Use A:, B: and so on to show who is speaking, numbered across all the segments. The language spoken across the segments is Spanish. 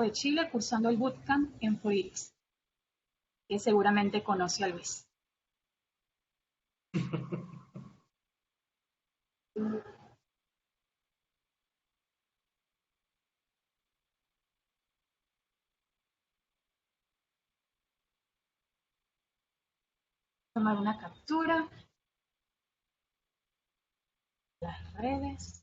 A: de Chile cursando el bootcamp en Forex, que seguramente conoce a Luis. Tomar una captura de las redes.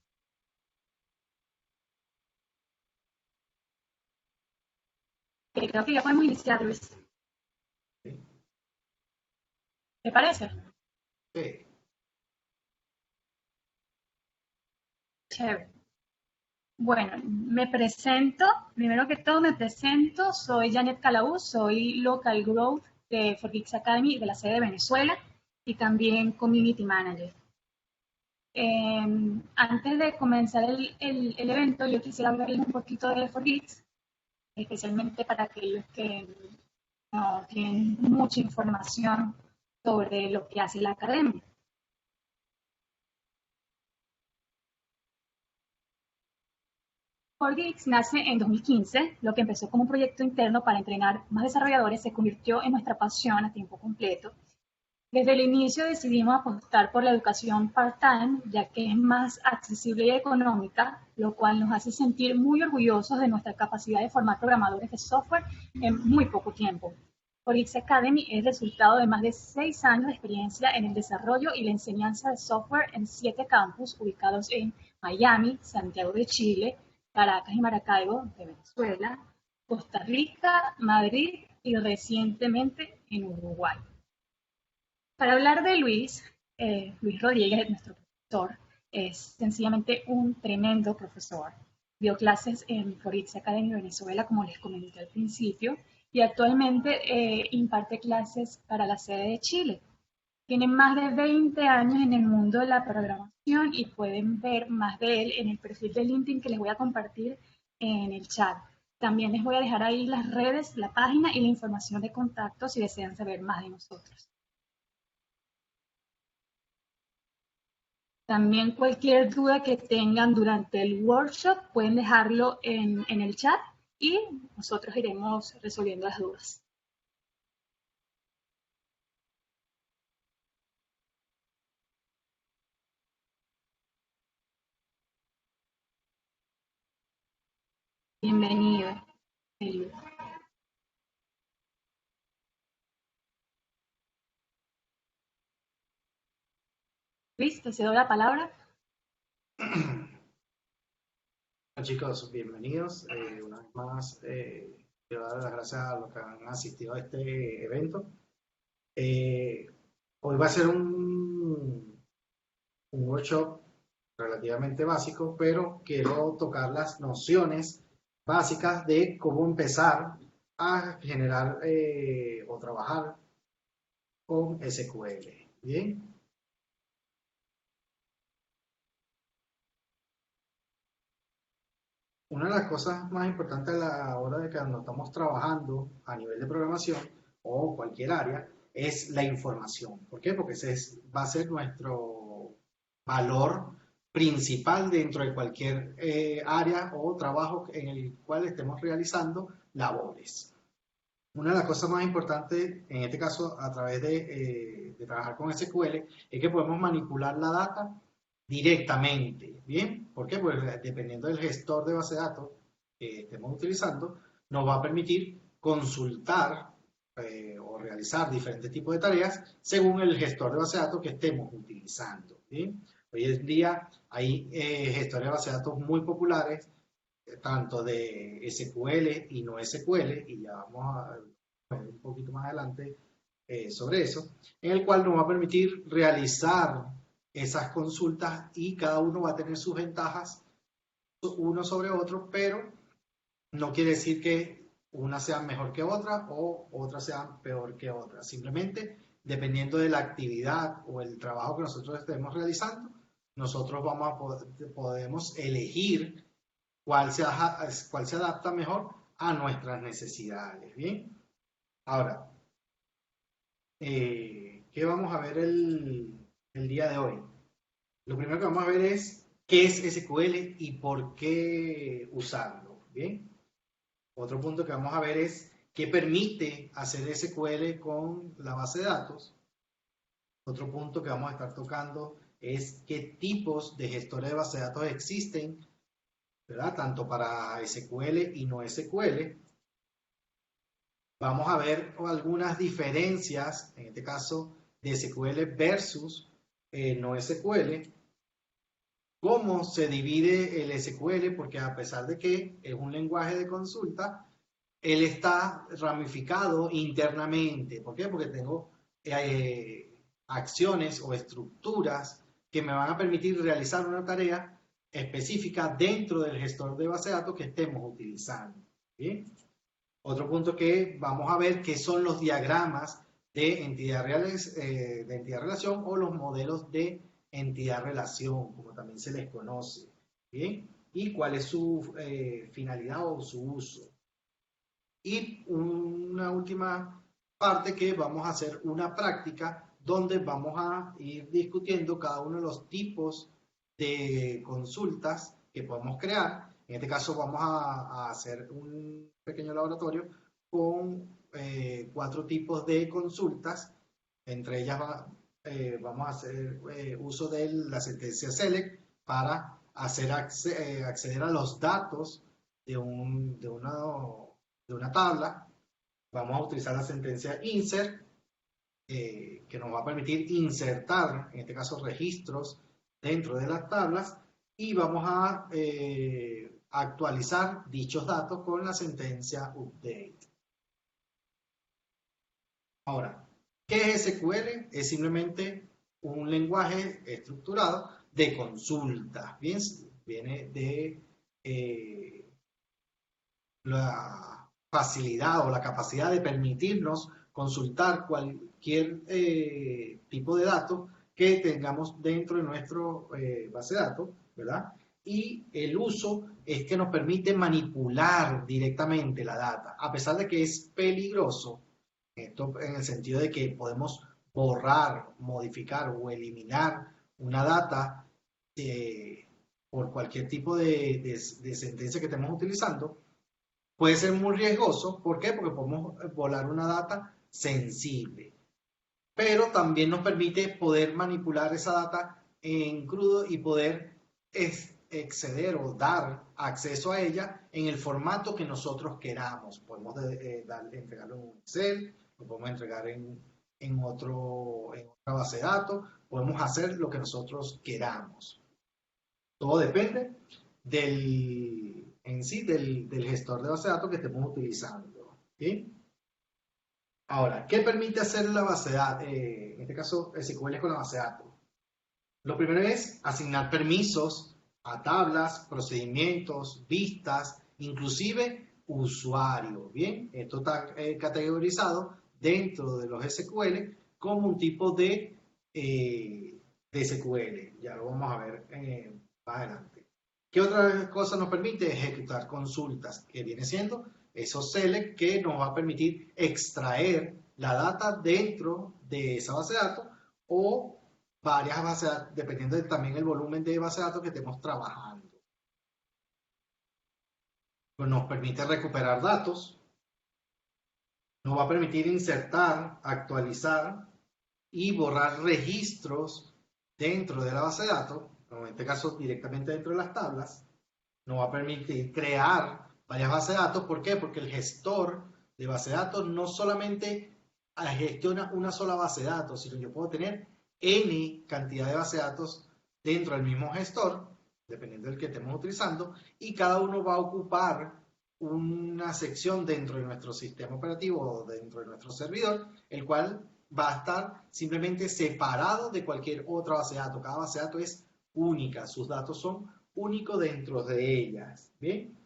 A: Creo que ya podemos iniciar, Luis. ¿Te parece?
B: Sí.
A: Chévere. Bueno, me presento, primero que todo me presento, soy Janet Calaú, soy Local Growth de Forgeeks Academy de la sede de Venezuela y también Community Manager. Antes de comenzar el evento, yo quisiera hablarles un poquito de Forgeeks, especialmente para aquellos que no tienen mucha información sobre lo que hace la academia. Forgeeks nace en 2015, lo que empezó como un proyecto interno para entrenar más desarrolladores se convirtió en nuestra pasión a tiempo completo. Desde el inicio decidimos apostar por la educación part-time, ya que es más accesible y económica, lo cual nos hace sentir muy orgullosos de nuestra capacidad de formar programadores de software en muy poco tiempo. Forgeeks Academy es resultado de más de 6 años de experiencia en el desarrollo y la enseñanza de software en 7 campus ubicados en Miami, Santiago de Chile, Caracas y Maracaibo de Venezuela, Costa Rica, Madrid y recientemente en Uruguay. Para hablar de Luis, Luis Rodríguez, nuestro profesor, es sencillamente un tremendo profesor. Dio clases en Forgeeks Academy Venezuela, como les comenté al principio, y actualmente imparte clases para la sede de Chile. Tiene más de 20 años en el mundo de la programación y pueden ver más de él en el perfil de LinkedIn que les voy a compartir en el chat. También les voy a dejar ahí las redes, la página y la información de contacto si desean saber más de nosotros. También cualquier duda que tengan durante el workshop pueden dejarlo en el chat y nosotros iremos resolviendo las dudas. Bienvenido. Luis, te cedo la palabra.
B: Chicos, bienvenidos. Una vez más, quiero dar las gracias a los que han asistido a este evento. Hoy va a ser un workshop relativamente básico, pero quiero tocar las nociones básicas de cómo empezar a generar o trabajar con SQL. Bien. Una de las cosas más importantes a la hora de que cuando estamos trabajando a nivel de programación o cualquier área es la información. ¿Por qué? Porque va a ser nuestro valor principal dentro de cualquier área o trabajo en el cual estemos realizando labores. Una de las cosas más importantes, en este caso a través de trabajar con SQL, es que podemos manipular la data directamente. ¿Bien? ¿Por qué? Pues dependiendo del gestor de base de datos que estemos utilizando, nos va a permitir consultar o realizar diferentes tipos de tareas según el gestor de base de datos que estemos utilizando. ¿Bien? Hoy en día hay gestores de base de datos muy populares, tanto de SQL y no SQL, y ya vamos a ver un poquito más adelante sobre eso, en el cual nos va a permitir realizar esas consultas y cada uno va a tener sus ventajas uno sobre otro, pero no quiere decir que una sea mejor que otra o otra sea peor que otra. Simplemente, dependiendo de la actividad o el trabajo que nosotros estemos realizando, nosotros podemos elegir cuál se adapta mejor a nuestras necesidades. Bien, ahora, ¿qué vamos a ver el día de hoy? Lo primero que vamos a ver es qué es SQL y por qué usarlo. Bien, Otro punto que vamos a ver es qué permite hacer SQL con la base de datos. Otro punto que vamos a estar tocando es qué tipos de gestores de base de datos existen, ¿verdad? Tanto para SQL y no SQL. Vamos a ver algunas diferencias, en este caso, de SQL versus no SQL. Cómo se divide el SQL, porque a pesar de que es un lenguaje de consulta, él está ramificado internamente. ¿Por qué? Porque tengo acciones o estructuras que me van a permitir realizar una tarea específica dentro del gestor de base de datos que estemos utilizando. ¿Bien? Otro punto que vamos a ver que son los diagramas de entidad reales, de entidad relación o los modelos de entidad relación, como también se les conoce. ¿Bien? Y cuál es su finalidad o su uso. Y una última parte que vamos a hacer una práctica donde vamos a ir discutiendo cada uno de los tipos de consultas que podemos crear. En este caso vamos a hacer un pequeño laboratorio con 4 tipos de consultas. Entre ellas vamos a hacer uso de la sentencia select para hacer acceder a los datos de una tabla. Vamos a utilizar la sentencia insert, que nos va a permitir insertar, en este caso, registros dentro de las tablas, y vamos a actualizar dichos datos con la sentencia update. Ahora, ¿qué es SQL? Es simplemente un lenguaje estructurado de consulta. Bien, viene de la facilidad o la capacidad de permitirnos consultar cualquier tipo de datos que tengamos dentro de nuestro base de datos, ¿verdad? Y el uso es que nos permite manipular directamente la data, a pesar de que es peligroso, esto en el sentido de que podemos borrar, modificar o eliminar una data por cualquier tipo de sentencia que estemos utilizando. Puede ser muy riesgoso. ¿Por qué? Porque podemos volar una data sensible. Pero también nos permite poder manipular esa data en crudo y poder exceder o dar acceso a ella en el formato que nosotros queramos. Podemos entregarlo en un Excel, lo podemos entregar en otra base de datos, podemos hacer lo que nosotros queramos. Todo depende en sí del gestor de base de datos que estemos utilizando. ¿Sí? Ahora, ¿qué permite hacer la base de datos? En este caso, SQL con la base de datos. Lo primero es asignar permisos a tablas, procedimientos, vistas, inclusive usuario. Bien, esto está categorizado dentro de los SQL como un tipo de SQL. Ya lo vamos a ver más adelante. ¿Qué otra cosa nos permite? Ejecutar consultas, que viene siendo esos select que nos va a permitir extraer la data dentro de esa base de datos o varias bases de datos, dependiendo también el volumen de base de datos que estemos trabajando. Pues nos permite recuperar datos, nos va a permitir insertar, actualizar y borrar registros dentro de la base de datos, en este caso directamente dentro de las tablas. Nos va a permitir crear varias bases de datos. ¿Por qué? Porque el gestor de base de datos no solamente gestiona una sola base de datos, sino yo puedo tener N cantidad de bases de datos dentro del mismo gestor, dependiendo del que estemos utilizando, y cada uno va a ocupar una sección dentro de nuestro sistema operativo o dentro de nuestro servidor, el cual va a estar simplemente separado de cualquier otra base de datos. Cada base de datos es única, sus datos son únicos dentro de ellas. ¿Bien?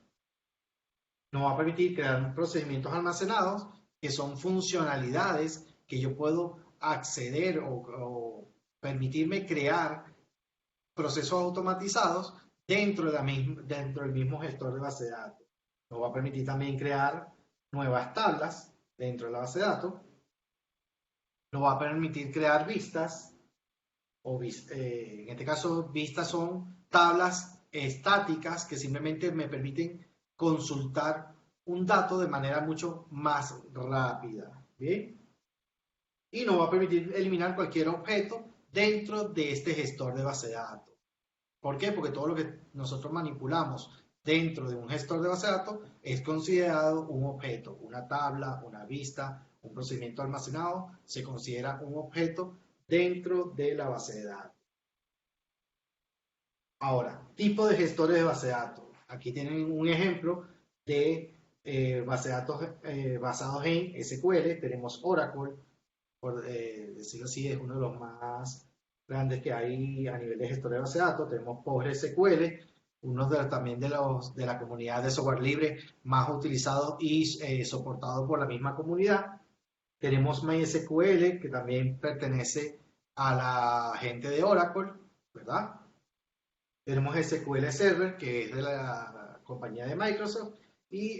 B: Nos va a permitir crear procedimientos almacenados que son funcionalidades que yo puedo acceder o permitirme crear procesos automatizados dentro del mismo gestor de base de datos. Nos va a permitir también crear nuevas tablas dentro de la base de datos. Nos va a permitir crear vistas, en este caso vistas son tablas estáticas que simplemente me permiten consultar un dato de manera mucho más rápida. ¿Bien? Y nos va a permitir eliminar cualquier objeto dentro de este gestor de base de datos. ¿Por qué? Porque todo lo que nosotros manipulamos dentro de un gestor de base de datos es considerado un objeto. Una tabla, una vista, un procedimiento almacenado se considera un objeto dentro de la base de datos. Ahora, tipo de gestores de base de datos. Aquí tienen un ejemplo de base de datos basados en SQL. Tenemos Oracle, por decirlo así, es uno de los más grandes que hay a nivel de gestor de base de datos. Tenemos PostgreSQL, uno también de la comunidad de software libre más utilizado y soportado por la misma comunidad. Tenemos MySQL, que también pertenece a la gente de Oracle, ¿verdad? Tenemos SQL Server, que es de la compañía de Microsoft, y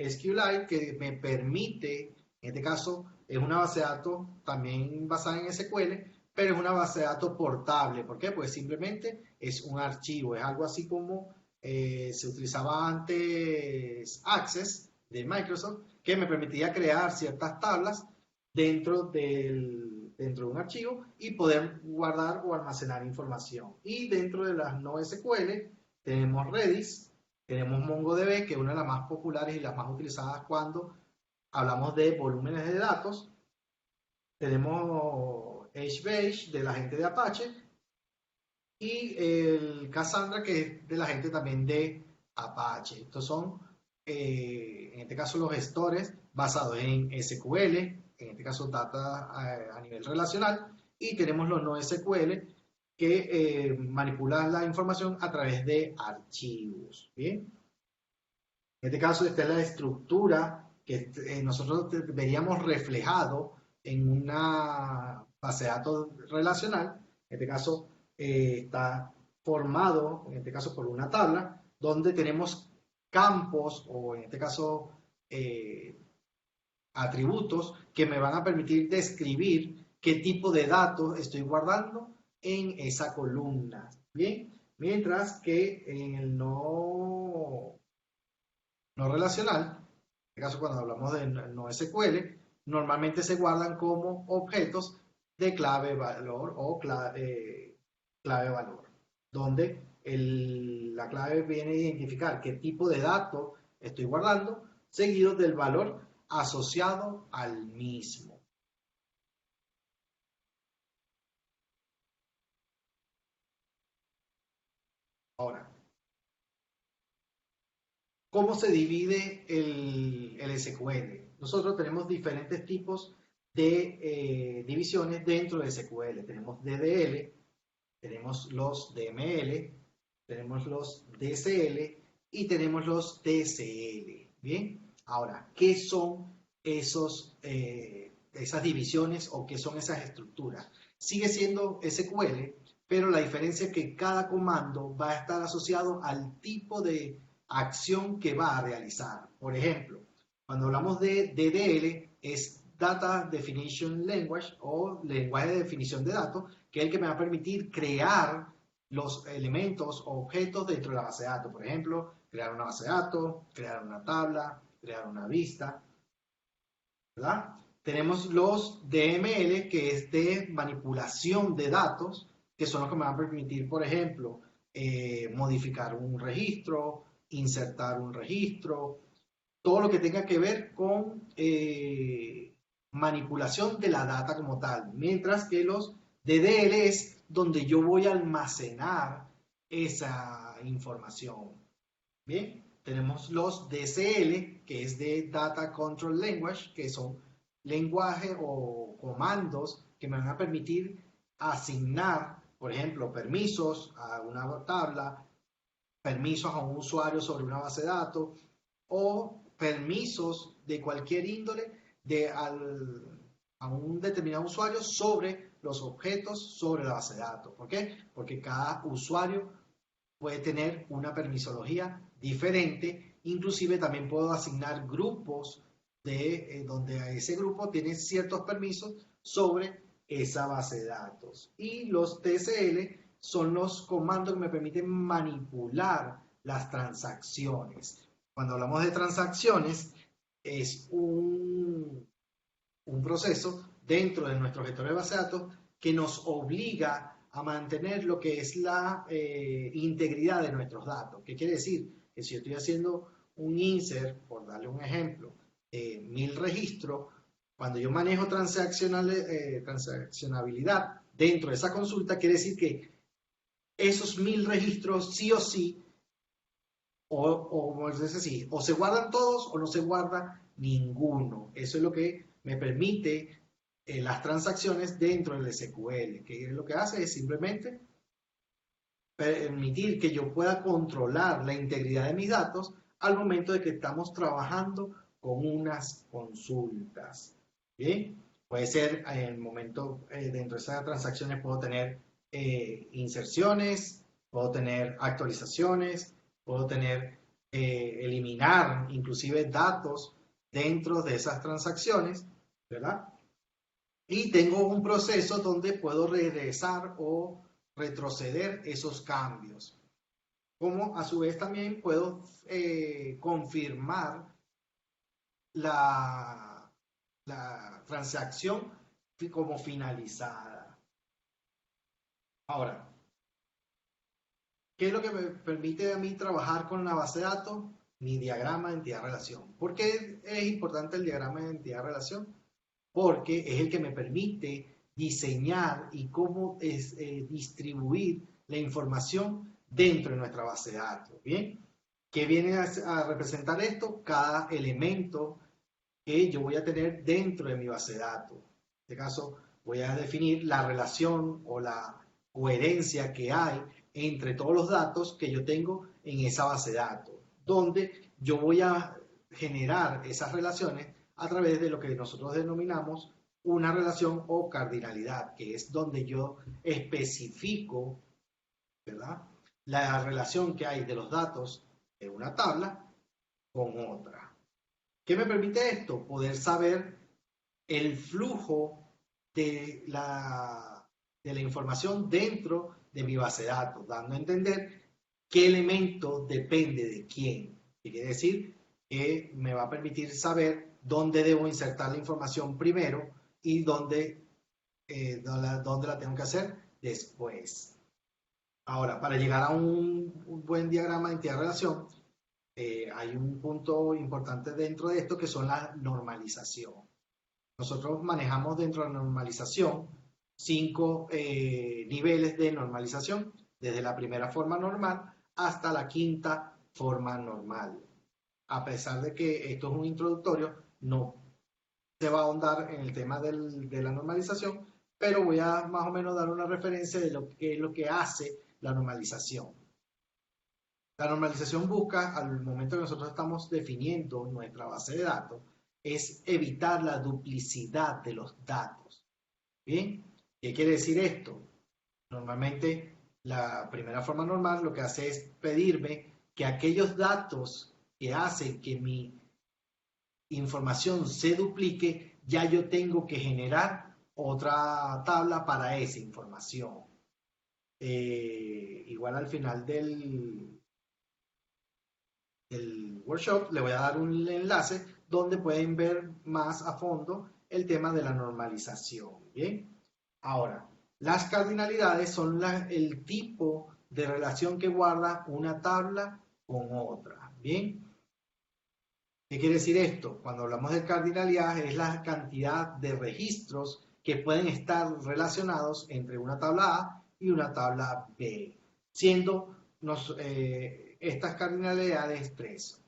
B: SQLite, que me permite, en este caso, es una base de datos también basada en SQL, pero es una base de datos portable. ¿Por qué? Pues simplemente es un archivo, es algo así como se utilizaba antes Access de Microsoft, que me permitía crear ciertas tablas dentro de un archivo y poder guardar o almacenar información. Y dentro de las no SQL tenemos Redis, tenemos MongoDB, que es una de las más populares y las más utilizadas cuando hablamos de volúmenes de datos. Tenemos HBase de la gente de Apache y el Cassandra, que es de la gente también de Apache. Estos son, en este caso, los gestores basados en SQL, en este caso data a nivel relacional, y tenemos los no SQL que manipulan la información a través de archivos. ¿Bien? En este caso, esta es la estructura que nosotros veríamos reflejado en una base de datos relacional. En este caso, está formado, en este caso, por una tabla, donde tenemos campos o, en este caso, atributos que me van a permitir describir qué tipo de datos estoy guardando en esa columna. Bien, mientras que en el no relacional, en este caso cuando hablamos de no SQL, normalmente se guardan como objetos de clave valor o clave valor, donde la clave viene a identificar qué tipo de datos estoy guardando, seguido del valor asociado al mismo. Ahora, ¿cómo se divide el SQL? Nosotros tenemos diferentes tipos de divisiones dentro de SQL. Tenemos DDL, tenemos los DML, tenemos los DCL y tenemos los TCL. Bien, ahora, ¿qué son esas divisiones o qué son esas estructuras? Sigue siendo SQL, pero la diferencia es que cada comando va a estar asociado al tipo de acción que va a realizar. Por ejemplo, cuando hablamos de DDL, es Data Definition Language o lenguaje de definición de datos, que es el que me va a permitir crear los elementos o objetos dentro de la base de datos. Por ejemplo, crear una base de datos, crear una tabla, crear una vista, ¿verdad? Tenemos los DML, que es de manipulación de datos, que son los que me van a permitir, por ejemplo, modificar un registro, insertar un registro, todo lo que tenga que ver con manipulación de la data como tal, mientras que los DDL es donde yo voy a almacenar esa información. Bien, tenemos los DCL, que es de Data Control Language, que son lenguaje o comandos que me van a permitir asignar, por ejemplo, permisos a una tabla, permisos a un usuario sobre una base de datos o permisos de cualquier índole a un determinado usuario sobre los objetos sobre la base de datos. ¿Por qué? Porque cada usuario puede tener una permisología diferente, inclusive también puedo asignar grupos donde ese grupo tiene ciertos permisos sobre esa base de datos. Y los TCL son los comandos que me permiten manipular las transacciones. cuando hablamos de transacciones, es un proceso dentro de nuestro gestor de base de datos que nos obliga a mantener lo que es la integridad de nuestros datos. ¿Qué quiere decir? Que si yo estoy haciendo un insert, por darle un ejemplo, 1000 registros, cuando yo manejo transaccionabilidad dentro de esa consulta, quiere decir que esos 1000 registros sí o sí, o se guardan todos o no se guarda ninguno. Eso es lo que me permite las transacciones dentro del SQL, que lo que hace es simplemente permitir que yo pueda controlar la integridad de mis datos al momento de que estamos trabajando con unas consultas. ¿Bien? Puede ser en el momento, dentro de esas transacciones puedo tener inserciones, puedo tener actualizaciones, puedo tener, eliminar inclusive datos dentro de esas transacciones, ¿verdad? Y tengo un proceso donde puedo regresar o retroceder esos cambios. Como a su vez también puedo confirmar la transacción como finalizada. Ahora, ¿qué es lo que me permite a mí trabajar con la base de datos? Mi diagrama de entidad-relación. ¿Por qué es importante el diagrama de entidad-relación? Porque es el que me permite diseñar y cómo distribuir la información dentro de nuestra base de datos. ¿Bien? ¿Qué viene a representar esto? Cada elemento que yo voy a tener dentro de mi base de datos. En este caso, voy a definir la relación o la coherencia que hay entre todos los datos que yo tengo en esa base de datos, donde yo voy a generar esas relaciones a través de lo que nosotros denominamos una relación o cardinalidad, que es donde yo especifico, ¿verdad?, la relación que hay de los datos de una tabla con otra. ¿Qué me permite esto? Poder saber el flujo de la información dentro de mi base de datos, dando a entender qué elemento depende de quién. ¿Qué quiere decir? Que me va a permitir saber dónde debo insertar la información primero y dónde la tengo que hacer después. Ahora, para llegar a un buen diagrama de entidad-relación, hay un punto importante dentro de esto que son la normalización. Nosotros manejamos dentro de la normalización 5 niveles de normalización, desde la primera forma normal hasta la quinta forma normal. A pesar de que esto es un introductorio, no se va a ahondar en el tema de la normalización, pero voy a más o menos dar una referencia de lo que es lo que hace la normalización. La normalización busca, al momento que nosotros estamos definiendo nuestra base de datos, es evitar la duplicidad de los datos. ¿Bien? ¿Qué quiere decir esto? Normalmente, la primera forma normal lo que hace es pedirme que aquellos datos que hacen que mi información se duplique, ya yo tengo que generar otra tabla para esa información. Igual al final del workshop le voy a dar un enlace donde pueden ver más a fondo el tema de la normalización. Bien, ahora, las cardinalidades son el tipo de relación que guarda una tabla con otra. Bien, ¿qué quiere decir esto? Cuando hablamos de cardinalidad es la cantidad de registros que pueden estar relacionados entre una tabla A y una tabla B, siendo estas cardinalidades tres.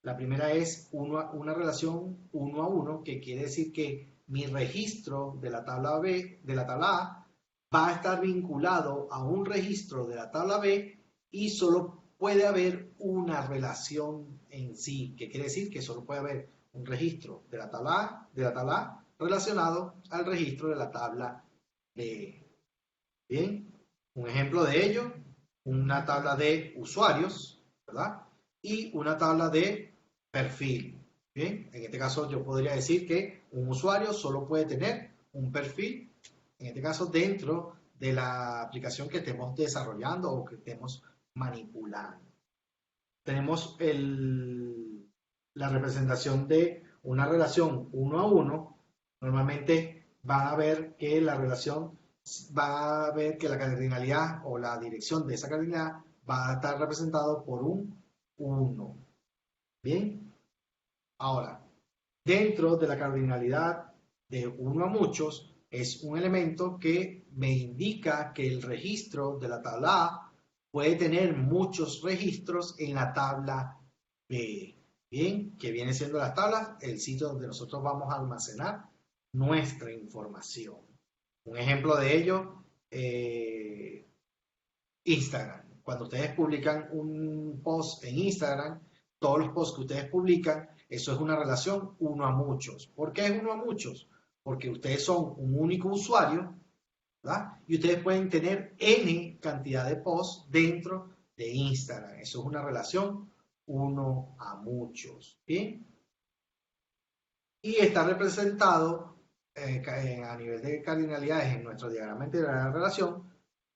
B: La primera es una relación 1 a 1, que quiere decir que mi registro de la tabla B, de la tabla A, va a estar vinculado a un registro de la tabla B y solo puede haber una relación en sí, que quiere decir que solo puede haber un registro de la tabla A relacionado al registro de la tabla B. Bien, un ejemplo de ello, una tabla de usuarios, ¿verdad? Y una tabla de perfil. Bien, en este caso yo podría decir que un usuario solo puede tener un perfil, en este caso dentro de la aplicación que estemos desarrollando o que estemos manipulando. tenemos la representación de una relación uno a uno. Normalmente van a ver que la relación va a ver que la cardinalidad o la dirección de esa cardinalidad va a estar representado por un 1. Bien, ahora, dentro de la cardinalidad de uno a muchos, es un elemento que me indica que el registro de la tabla A puede tener muchos registros en la tabla B. Bien, que viene siendo las tablas, el sitio donde nosotros vamos a almacenar nuestra información. Un ejemplo de ello, Instagram. Cuando ustedes publican un post en Instagram, todos los posts que ustedes publican, eso es una relación uno a muchos. ¿Por qué es uno a muchos? Porque ustedes son un único usuario, ¿verdad? Y ustedes pueden tener N cantidad de posts dentro de Instagram. Eso es una relación uno a muchos. ¿Bien? Y está representado a nivel de cardinalidades en nuestro diagrama integral de relación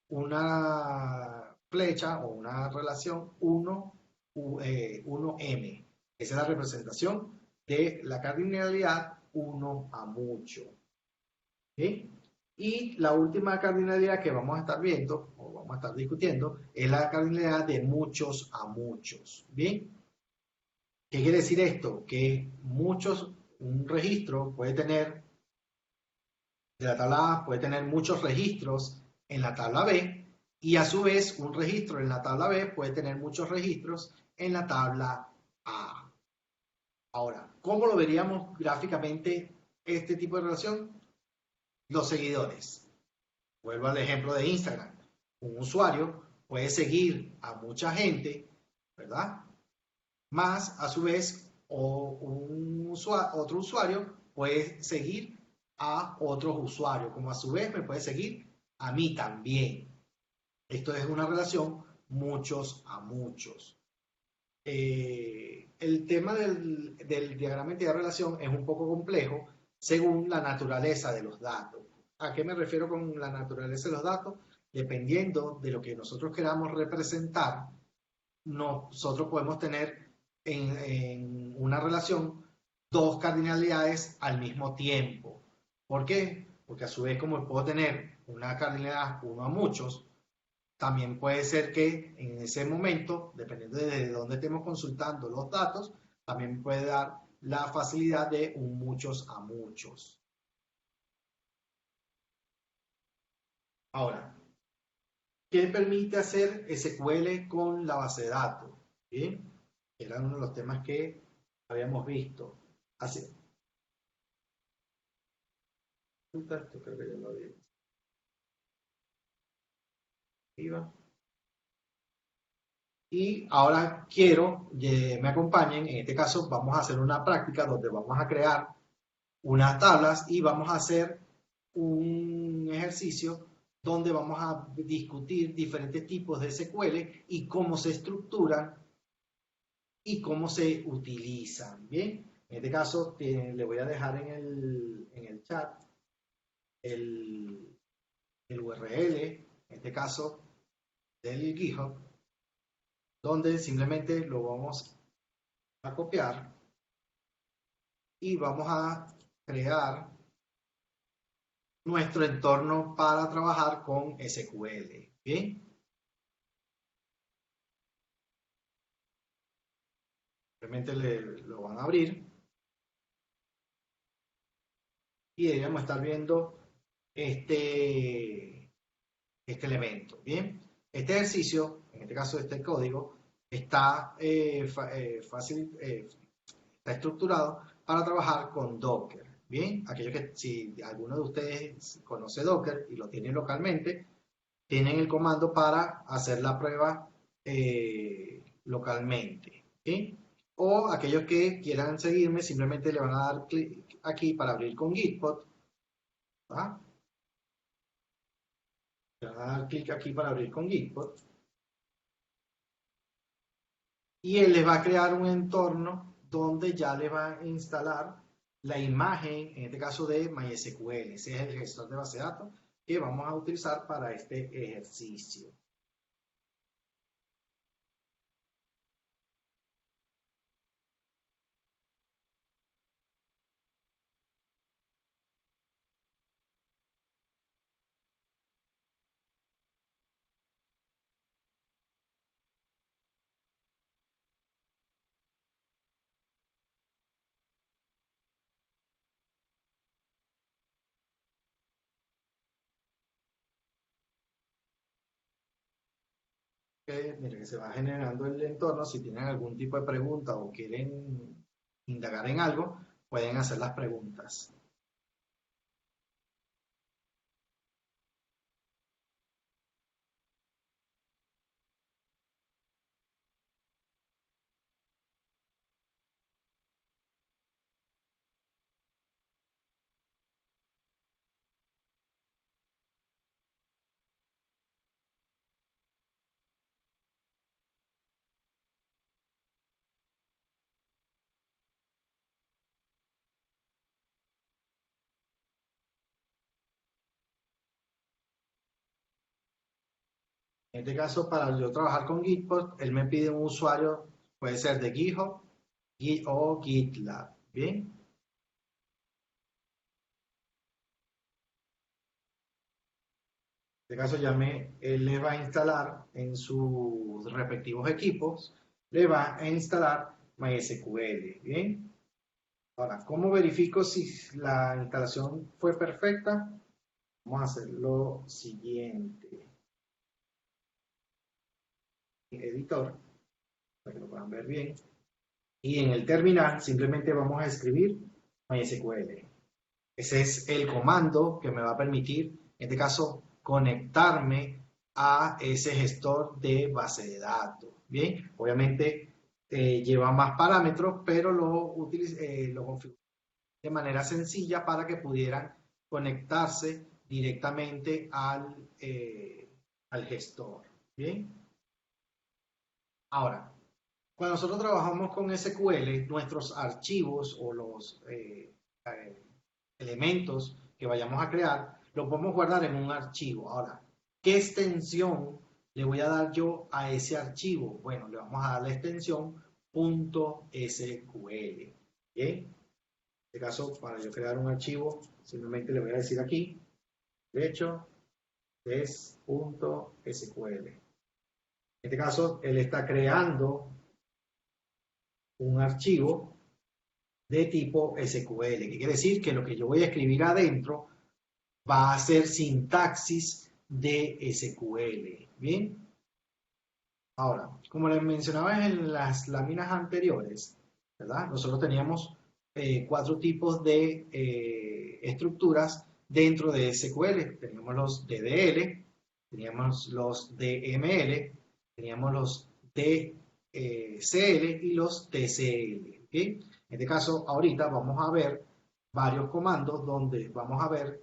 B: una flecha o una relación 1M. Esa es la representación de la cardinalidad 1 a mucho. ¿Sí? Y la última cardinalidad que vamos a estar viendo o vamos a estar discutiendo es la cardinalidad de muchos a muchos. ¿Bien? ¿Qué quiere decir esto? Que un registro puede tener, de la tabla A, puede tener muchos registros en la tabla B, y a su vez un registro en la tabla B puede tener muchos registros en la tabla A. Ahora, ¿cómo lo veríamos gráficamente este tipo de relación? Los seguidores. Vuelvo al ejemplo de Instagram. Un usuario puede seguir a mucha gente, ¿verdad? Más, a su vez, otro usuario puede seguir a otros usuarios, como a su vez me puede seguir a mí también. Esto es una relación muchos a muchos. El tema del diagrama de relación es un poco complejo según la naturaleza de los datos. ¿A qué me refiero con la naturaleza de los datos? Dependiendo de lo que nosotros queramos representar, nosotros podemos tener en una relación dos cardinalidades al mismo tiempo. ¿Por qué? Porque a su vez, como puedo tener una cardinalidad uno a muchos, también puede ser que en ese momento, dependiendo de dónde estemos consultando los datos, también puede dar la facilidad de un muchos a muchos. Ahora, ¿qué permite hacer SQL con la base de datos? ¿Bien? Era uno de los temas que habíamos visto. Así. Esto creo que ya lo había. Iba. Y ahora quiero que me acompañen. En este caso vamos a hacer una práctica donde vamos a crear unas tablas y vamos a hacer un ejercicio donde vamos a discutir diferentes tipos de SQL y cómo se estructuran y cómo se utilizan. Bien, en este caso le voy a dejar en el chat el URL, en este caso del GitHub, donde simplemente lo vamos a copiar y vamos a crear nuestro entorno para trabajar con SQL. Bien, simplemente lo van a abrir y ahí vamos a estar viendo este elemento. Bien, este ejercicio, en este caso este código, está está estructurado para trabajar con Docker. Bien, aquellos que si alguno de ustedes conoce Docker y lo tiene localmente, tienen el comando para hacer la prueba localmente. ¿Sí? O aquellos que quieran seguirme, simplemente le van a dar clic aquí para abrir con Gitpod. ¿Va? Le van a dar clic aquí para abrir con Gitpod. Y él les va a crear un entorno donde ya les va a instalar la imagen, en este caso de MySQL. Ese es el gestor de base de datos que vamos a utilizar para este ejercicio. mire, que se va generando el entorno. Si tienen algún tipo de pregunta o quieren indagar en algo, pueden hacer las preguntas. En este caso, para yo trabajar con Gitpods, él me pide un usuario, puede ser de GitHub o GitLab. Bien. En este caso, él le va a instalar en sus respectivos equipos, le va a instalar MySQL. Bien. Ahora, ¿cómo verifico si la instalación fue perfecta? Vamos a hacer lo siguiente. Editor, para que lo puedan ver bien. Y en el terminal simplemente vamos a escribir MySQL. Ese es el comando que me va a permitir, en este caso, conectarme a ese gestor de base de datos. Bien, obviamente lleva más parámetros, pero lo configuré de manera sencilla para que pudieran conectarse directamente al gestor. Bien, ahora, cuando nosotros trabajamos con SQL, nuestros archivos o los elementos que vayamos a crear, los podemos guardar en un archivo. Ahora, ¿qué extensión le voy a dar yo a ese archivo? Bueno, le vamos a dar la extensión .sql. ¿Bien? En este caso, para yo crear un archivo, simplemente le voy a decir aquí, de hecho, es .sql. En este caso, él está creando un archivo de tipo SQL, que quiere decir que lo que yo voy a escribir adentro va a ser sintaxis de SQL. Bien. Ahora, como les mencionaba en las láminas anteriores, ¿verdad? Nosotros teníamos 4 tipos de estructuras dentro de SQL. Teníamos los DDL, teníamos los DML, teníamos los DCL y los TCL. ¿Okay? En este caso, ahorita vamos a ver varios comandos donde vamos a ver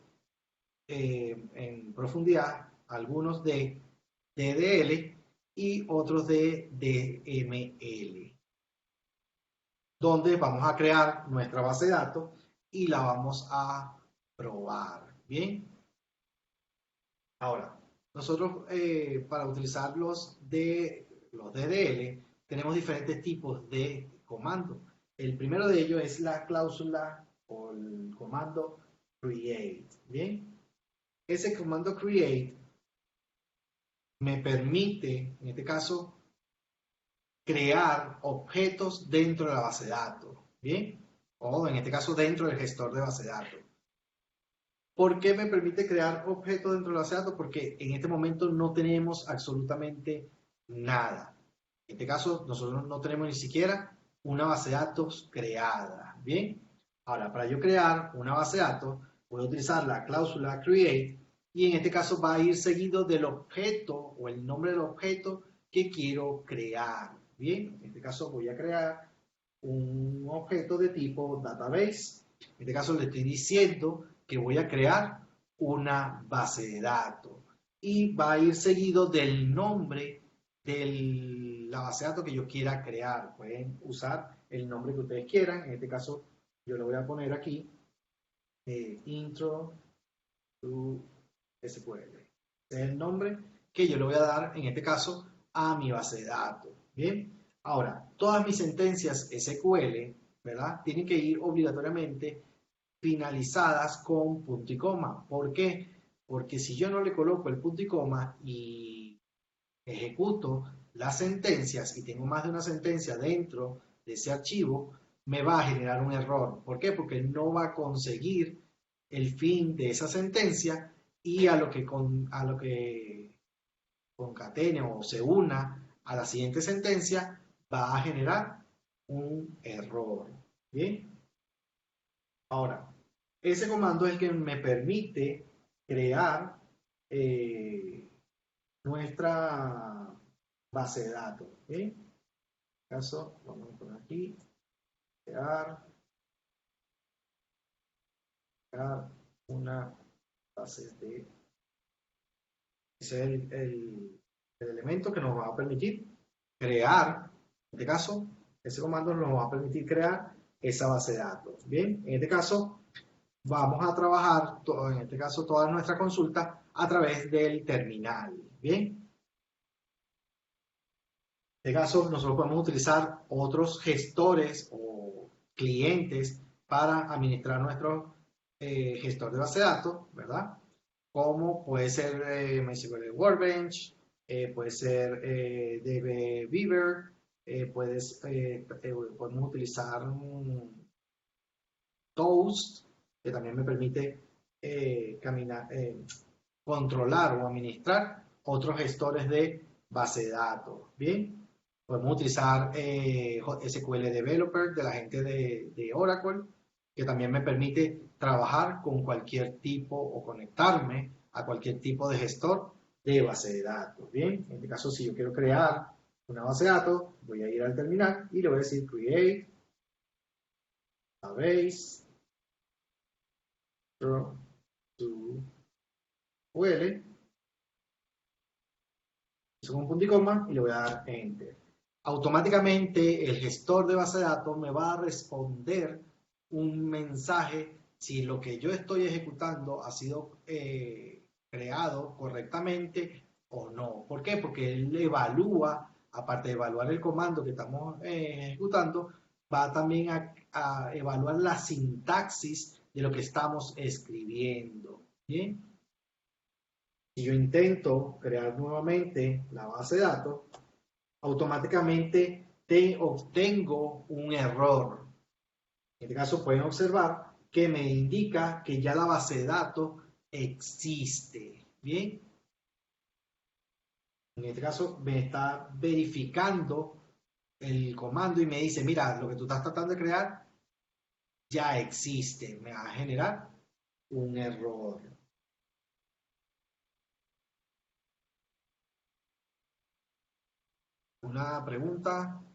B: en profundidad algunos de DDL y otros de DML, donde vamos a crear nuestra base de datos y la vamos a probar. Bien. Ahora, nosotros para utilizar los DDL tenemos diferentes tipos de comandos. El primero de ellos es la cláusula o el comando create. Bien. Ese comando create me permite, en este caso, crear objetos dentro de la base de datos, ¿bien? O en este caso dentro del gestor de base de datos. ¿Por qué me permite crear objetos dentro de la base de datos? Porque en este momento no tenemos absolutamente nada. En este caso, nosotros no tenemos ni siquiera una base de datos creada, ¿bien? Ahora, para yo crear una base de datos, voy a utilizar la cláusula create y en este caso va a ir seguido del objeto o el nombre del objeto que quiero crear. Bien, en este caso voy a crear un objeto de tipo database. En este caso le estoy diciendo que voy a crear una base de datos y va a ir seguido del nombre de la base de datos que yo quiera crear. Pueden usar el nombre que ustedes quieran. En este caso yo le voy a poner aquí intro to SQL. Ese es el nombre que yo le voy a dar, en este caso, a mi base de datos. Bien. Ahora, todas mis sentencias SQL, ¿verdad? Tienen que ir obligatoriamente finalizadas con punto y coma. ¿Por qué? Porque si yo no le coloco el punto y coma y ejecuto las sentencias y tengo más de una sentencia dentro de ese archivo, me va a generar un error. ¿Por qué? Porque no va a conseguir el fin de esa sentencia y a lo que concatene o se una a la siguiente sentencia, va a generar un error. ¿Bien? Ahora, ese comando es el que me permite crear nuestra base de datos. ¿Bien? En este caso, vamos a poner aquí, crear una base de... Ese es el elemento que nos va a permitir crear, en este caso, ese comando nos va a permitir crear esa base de datos. Bien, en este caso vamos a trabajar, en este caso, toda nuestra consulta a través del terminal. Bien, en este caso nosotros podemos utilizar otros gestores o clientes para administrar nuestro gestor de base de datos, ¿verdad? Como puede ser MySQL Workbench, puede ser DB Beaver, podemos utilizar Toast, que también me permite controlar o administrar otros gestores de base de datos. Bien, podemos utilizar SQL Developer de la gente de Oracle, que también me permite trabajar con cualquier tipo o conectarme a cualquier tipo de gestor de base de datos. Bien, en este caso, si yo quiero crear una base de datos, voy a ir al terminal y le voy a decir create a base to UL, hizo con un punto y coma y le voy a dar enter. Automáticamente el gestor de base de datos me va a responder un mensaje si lo que yo estoy ejecutando ha sido creado correctamente o no. ¿Por qué? Porque él evalúa, aparte de evaluar el comando que estamos ejecutando, va también a evaluar la sintaxis de lo que estamos escribiendo. ¿Bien? Si yo intento crear nuevamente la base de datos, automáticamente obtengo un error. En este caso pueden observar que me indica que ya la base de datos existe. Bien. En este caso me está verificando el comando y me dice, mira, lo que tú estás tratando de crear ya existe. Me va a generar un error. Una pregunta.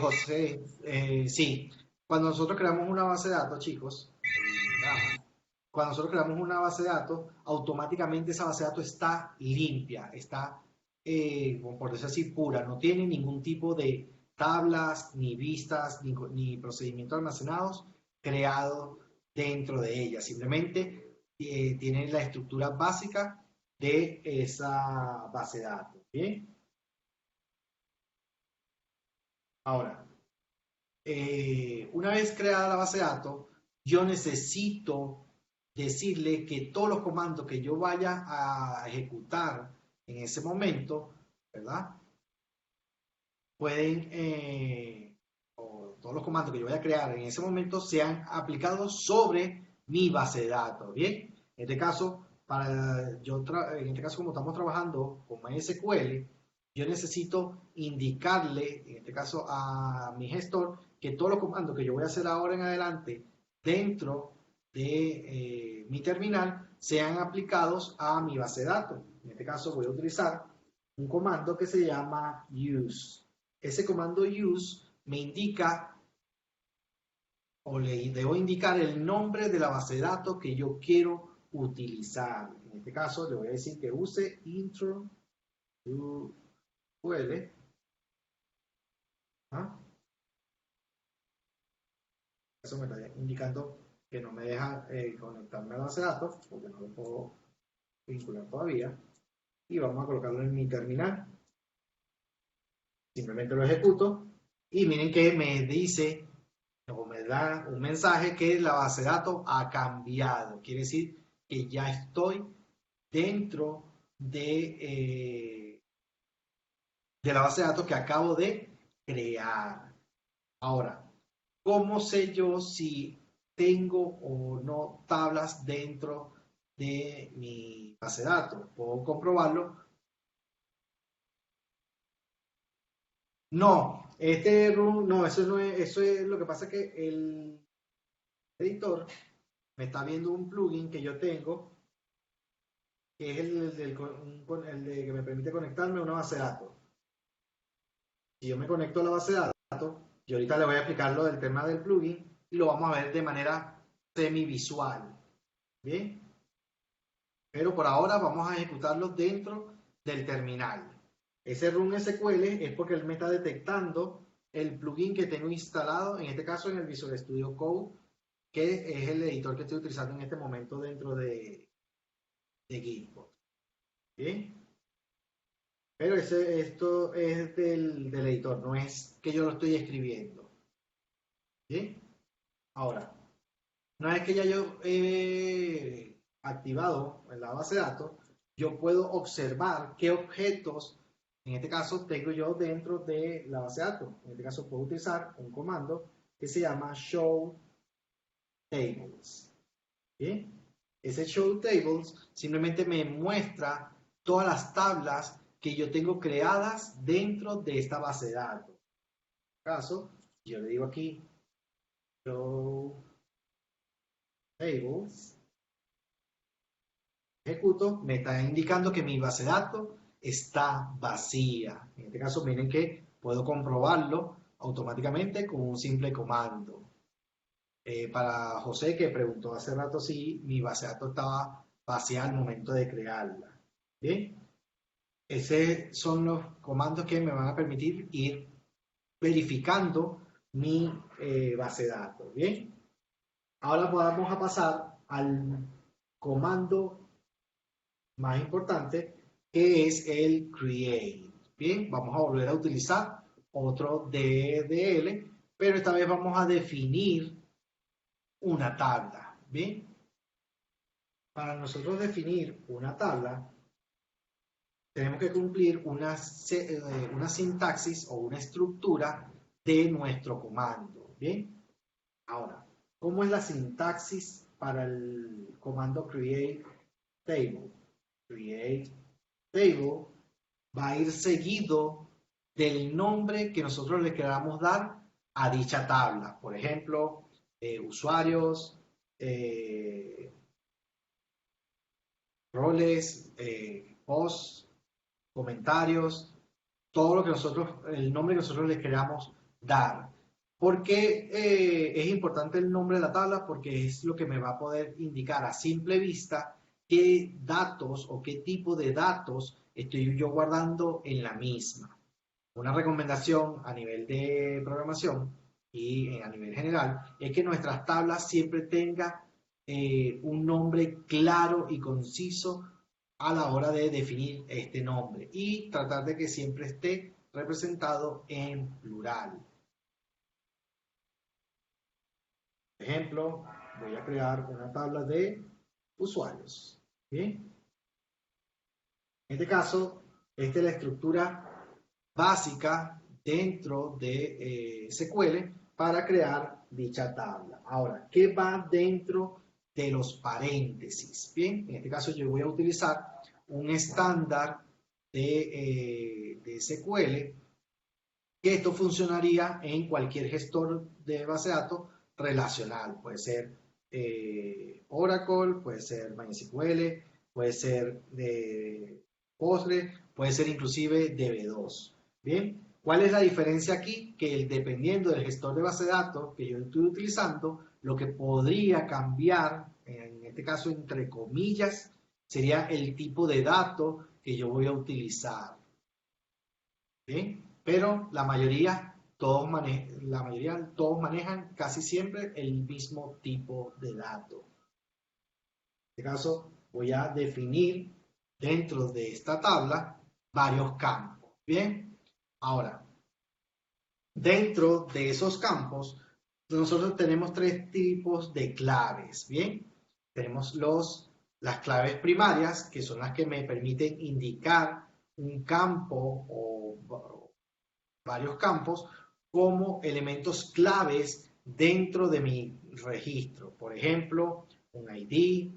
B: José, sí, cuando nosotros creamos una base de datos, chicos, cuando nosotros creamos una base de datos, automáticamente esa base de datos está limpia, está, por decirlo así, pura, no tiene ningún tipo de tablas, ni vistas, ni procedimientos almacenados creados dentro de ella. Simplemente tiene la estructura básica de esa base de datos. ¿Bien? Ahora, una vez creada la base de datos, yo necesito decirle que todos los comandos que yo vaya a ejecutar en ese momento, ¿verdad? Pueden, o todos los comandos que yo vaya a crear en ese momento sean aplicados sobre mi base de datos, ¿bien? En este caso, en este caso como estamos trabajando con MySQL, yo necesito indicarle, en este caso a mi gestor, que todos los comandos que yo voy a hacer ahora en adelante dentro de mi terminal sean aplicados a mi base de datos. En este caso voy a utilizar un comando que se llama use. Ese comando use me indica o le debo indicar el nombre de la base de datos que yo quiero utilizar. En este caso le voy a decir que use intro UL. ¿Ah? Eso me está indicando que no me deja conectarme a la base de datos porque no lo puedo vincular todavía. Y vamos a colocarlo en mi terminal. Simplemente lo ejecuto y miren que me dice o me da un mensaje que la base de datos ha cambiado. Quiere decir que ya estoy dentro de la base de datos que acabo de crear. Ahora, ¿cómo sé yo si tengo o no tablas dentro de mi base de datos. ¿Puedo comprobarlo? No, este run, no, eso no es, eso es lo que pasa que el editor me está viendo un plugin que yo tengo, que es el de que me permite conectarme a una base de datos. Si yo me conecto a la base de datos, yo ahorita le voy a explicar lo del tema del plugin y lo vamos a ver de manera semivisual. ¿Bien? Pero por ahora vamos a ejecutarlo dentro del terminal. Ese run SQL es porque él me está detectando el plugin que tengo instalado, en este caso en el Visual Studio Code, que es el editor que estoy utilizando en este momento dentro de Gitbox. ¿Bien? Pero esto es del editor, no es que yo lo estoy escribiendo. ¿Bien? Ahora, una vez que ya yo he activado en la base de datos, yo puedo observar qué objetos, en este caso, tengo yo dentro de la base de datos. En este caso, puedo utilizar un comando que se llama show tables. ¿Bien? Ese show tables simplemente me muestra todas las tablas que yo tengo creadas dentro de esta base de datos. En este caso, yo le digo aquí show tables, ejecuto, me está indicando que mi base de datos está vacía. En este caso, miren que puedo comprobarlo automáticamente con un simple comando. Para José, que preguntó hace rato si mi base de datos estaba vacía al momento de crearla. ¿Bien? Esos son los comandos que me van a permitir ir verificando mi base de datos. ¿Bien? Ahora vamos a pasar al comando más importante, que es el create. Bien, vamos a volver a utilizar otro DDL, pero esta vez vamos a definir una tabla. Bien, para nosotros definir una tabla, tenemos que cumplir una sintaxis o una estructura de nuestro comando. Bien, ahora, ¿cómo es la sintaxis para el comando create table? Create table va a ir seguido del nombre que nosotros le queramos dar a dicha tabla. Por ejemplo, usuarios, roles, posts, comentarios, todo lo que nosotros, el nombre que nosotros le queramos dar. ¿Por qué es importante el nombre de la tabla? Porque es lo que me va a poder indicar a simple vista qué datos o qué tipo de datos estoy yo guardando en la misma. Una recomendación a nivel de programación y a nivel general es que nuestras tablas siempre tengan un nombre claro y conciso a la hora de definir este nombre y tratar de que siempre esté representado en plural. Por ejemplo, voy a crear una tabla de usuarios. ¿Bien? En este caso, esta es la estructura básica dentro de SQL para crear dicha tabla. Ahora, ¿qué va dentro de los paréntesis? Bien, en este caso yo voy a utilizar un estándar de SQL, que esto funcionaría en cualquier gestor de base de datos relacional. Puede ser Oracle, puede ser MySQL, puede ser de Postgre, puede ser inclusive DB2. Bien, ¿cuál es la diferencia aquí? Que dependiendo del gestor de base de datos que yo estoy utilizando, lo que podría cambiar, en este caso entre comillas, sería el tipo de dato que yo voy a utilizar. Bien, pero la mayoría todos manejan casi siempre el mismo tipo de dato. En este caso, voy a definir dentro de esta tabla varios campos. Bien, ahora, dentro de esos campos, nosotros tenemos tres tipos de claves. Bien, tenemos las claves primarias, que son las que me permiten indicar un campo o varios campos como elementos claves dentro de mi registro. Por ejemplo, un ID,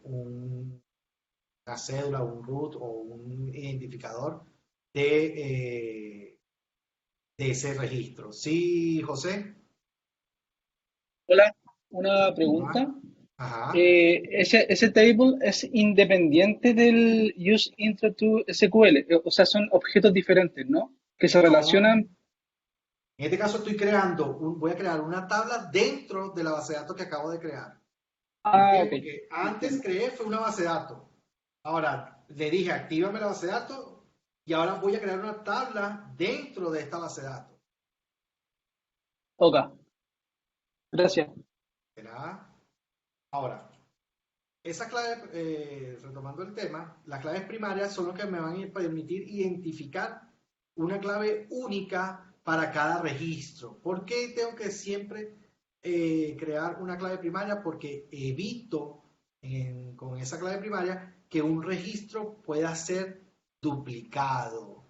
B: una cédula, un root o un identificador de ese registro. ¿Sí, José?
C: Hola, una
B: Ajá.
C: pregunta.
B: Ajá.
C: Ese table es independiente del use intro to SQL, o sea, son objetos diferentes, ¿no? Que se
B: No.
C: relacionan.
B: En este caso voy a crear una tabla dentro de la base de datos que acabo de crear. ¿Por
C: Ah,
B: qué?
C: ok,
B: Porque antes
C: entiendo.
B: creé fue una base de datos. Ahora le dije, actívame la base de datos y ahora voy a crear una tabla dentro de esta base de datos.
C: Ok, gracias.
B: ¿Verdad? Ahora, esa clave, retomando el tema, las claves primarias son lo que me van a permitir identificar una clave única para cada registro. ¿Por qué tengo que siempre crear una clave primaria? Porque evito con esa clave primaria que un registro pueda ser duplicado.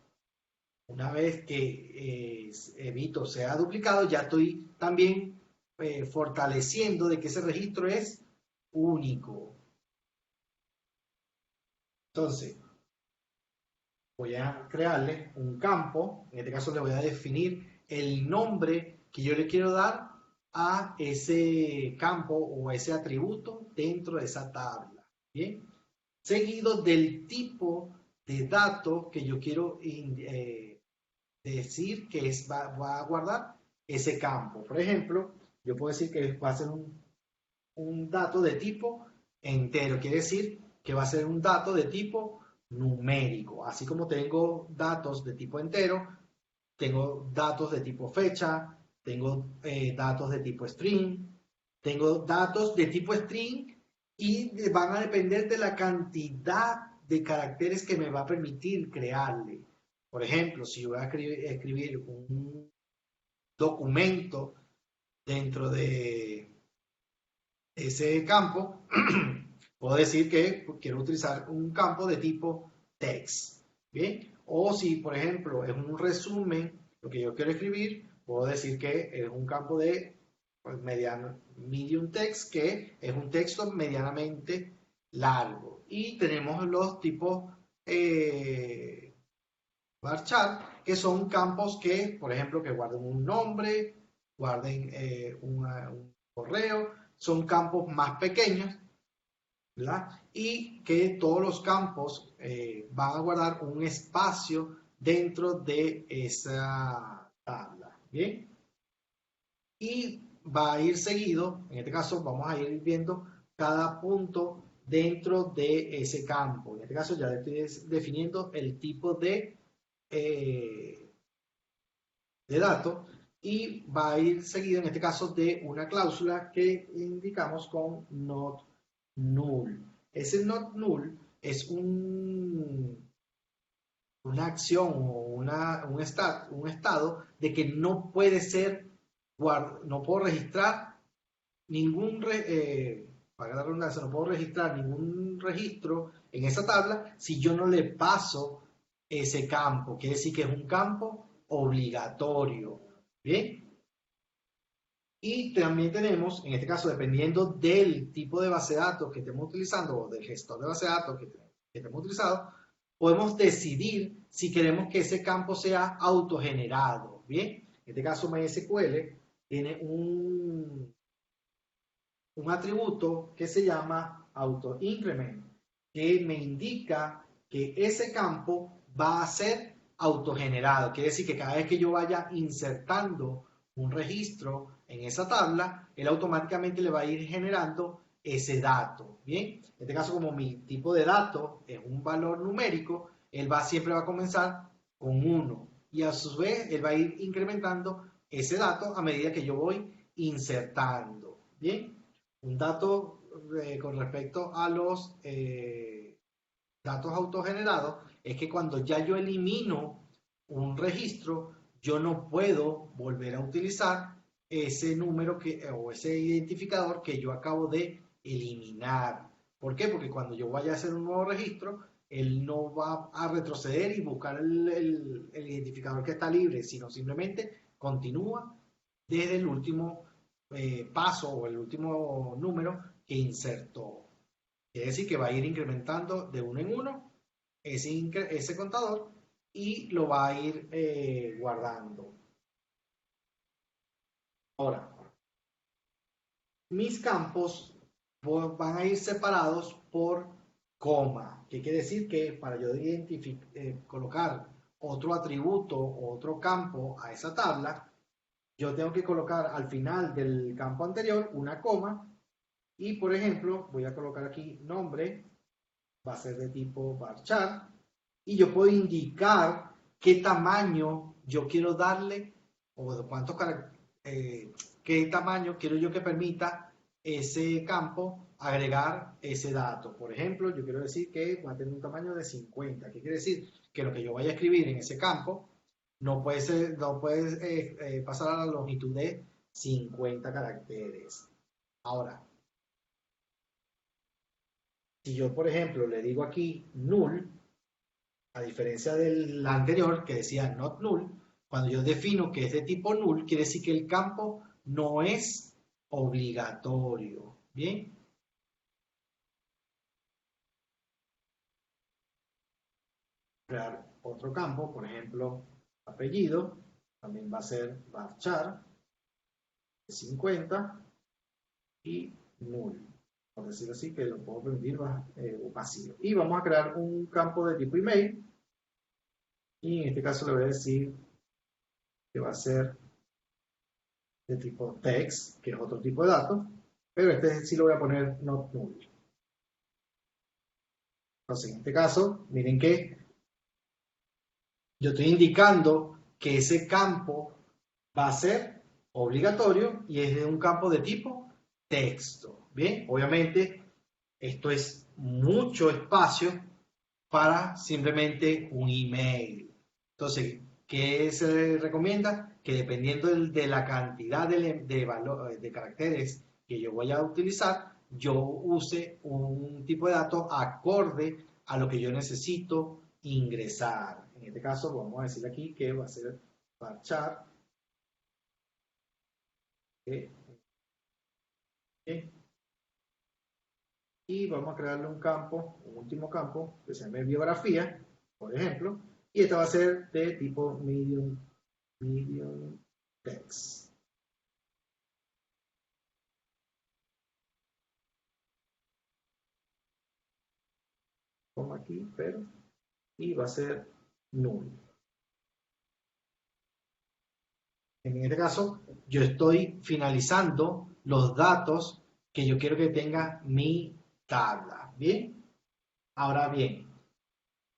B: Una vez que evito sea duplicado, ya estoy también fortaleciendo de que ese registro es único. Entonces, voy a crearle un campo, en este caso le voy a definir el nombre que yo le quiero dar a ese campo o a ese atributo dentro de esa tabla. Bien, seguido del tipo de dato que yo quiero decir que va a guardar ese campo. Por ejemplo, yo puedo decir que va a ser un dato de tipo entero, quiere decir que va a ser un dato de tipo numérico. Así como tengo datos de tipo entero, tengo datos de tipo fecha, tengo datos de tipo string, tengo datos de tipo string y van a depender de la cantidad de caracteres que me va a permitir crearle. Por ejemplo, si yo voy a escribir un documento dentro de ese campo, puedo decir que quiero utilizar un campo de tipo text. ¿Bien? O si, por ejemplo, es un resumen, lo que yo quiero escribir, puedo decir que es un campo de pues, medium text, que es un texto medianamente largo. Y tenemos los tipos varchar, que son campos que, por ejemplo, que guarden un nombre, guarden un correo, son campos más pequeños, ¿verdad? Y que todos los campos van a guardar un espacio dentro de esa tabla, ¿bien? Y va a ir seguido, en este caso vamos a ir viendo cada punto dentro de ese campo. En este caso ya estoy definiendo el tipo eh, de datos y va a ir seguido en este caso de una cláusula que indicamos con not null. Ese not null es una acción o un estado de que no puede ser, no puedo registrar ningún, para la redundancia, no puedo registrar ningún registro en esa tabla si yo no le paso ese campo. Quiere decir que es un campo obligatorio. Bien. Y también tenemos, en este caso, dependiendo del tipo de base de datos que estemos utilizando o del gestor de base de datos que estemos utilizando, podemos decidir si queremos que ese campo sea autogenerado. Bien. En este caso, MySQL tiene un atributo que se llama autoincrement, que me indica que ese campo va a ser autogenerado. Quiere decir que cada vez que yo vaya insertando un registro en esa tabla, él automáticamente le va a ir generando ese dato. Bien, en este caso, como mi tipo de dato es un valor numérico, él siempre va a comenzar con 1 y a su vez él va a ir incrementando ese dato a medida que yo voy insertando. Bien, un dato con respecto a los datos autogenerados es que cuando ya yo elimino un registro, yo no puedo volver a utilizar ese número o ese identificador que yo acabo de eliminar. ¿Por qué? Porque cuando yo vaya a hacer un nuevo registro, él no va a retroceder y buscar el identificador que está libre, sino simplemente continúa desde el último paso o el último número que insertó. Quiere decir que va a ir incrementando de uno en uno ese contador y lo va a ir guardando. Ahora, mis campos van a ir separados por coma. ¿Qué quiere decir? Que para yo colocar otro atributo o otro campo a esa tabla, yo tengo que colocar al final del campo anterior una coma y, por ejemplo, voy a colocar aquí nombre, va a ser de tipo varchar, y yo puedo indicar qué tamaño yo quiero darle o qué tamaño quiero yo que permita ese campo agregar ese dato. Por ejemplo, yo quiero decir que va a tener un tamaño de 50. ¿Qué quiere decir? Que lo que yo vaya a escribir en ese campo no puede pasar a la longitud de 50 caracteres. Ahora, si yo, por ejemplo, le digo aquí null, a diferencia del anterior que decía not null, cuando yo defino que es de tipo null, quiere decir que el campo no es obligatorio. Bien. Crear otro campo, por ejemplo, apellido, también va a ser varchar 50 y null, por decirlo así, que lo puedo permitir vacío. Y vamos a crear un campo de tipo email, y en este caso le voy a decir que va a ser de tipo text, que es otro tipo de dato, pero este sí lo voy a poner not null. Entonces, en este caso, miren que yo estoy indicando que ese campo va a ser obligatorio y es de un campo de tipo texto. Bien, obviamente esto es mucho espacio para simplemente un email. Entonces, ¿qué se recomienda? Que dependiendo de la cantidad de caracteres que yo voy a utilizar, yo use un tipo de datos acorde a lo que yo necesito ingresar. En este caso, vamos a decir aquí que va a ser varchar. Y vamos a crearle un campo, un último campo, que se llame biografía, por ejemplo, y esta va a ser de tipo medium text. Como aquí, pero, y va a ser null. En este caso, yo estoy finalizando los datos que yo quiero que tenga mi tabla. ¿Bien? Ahora bien,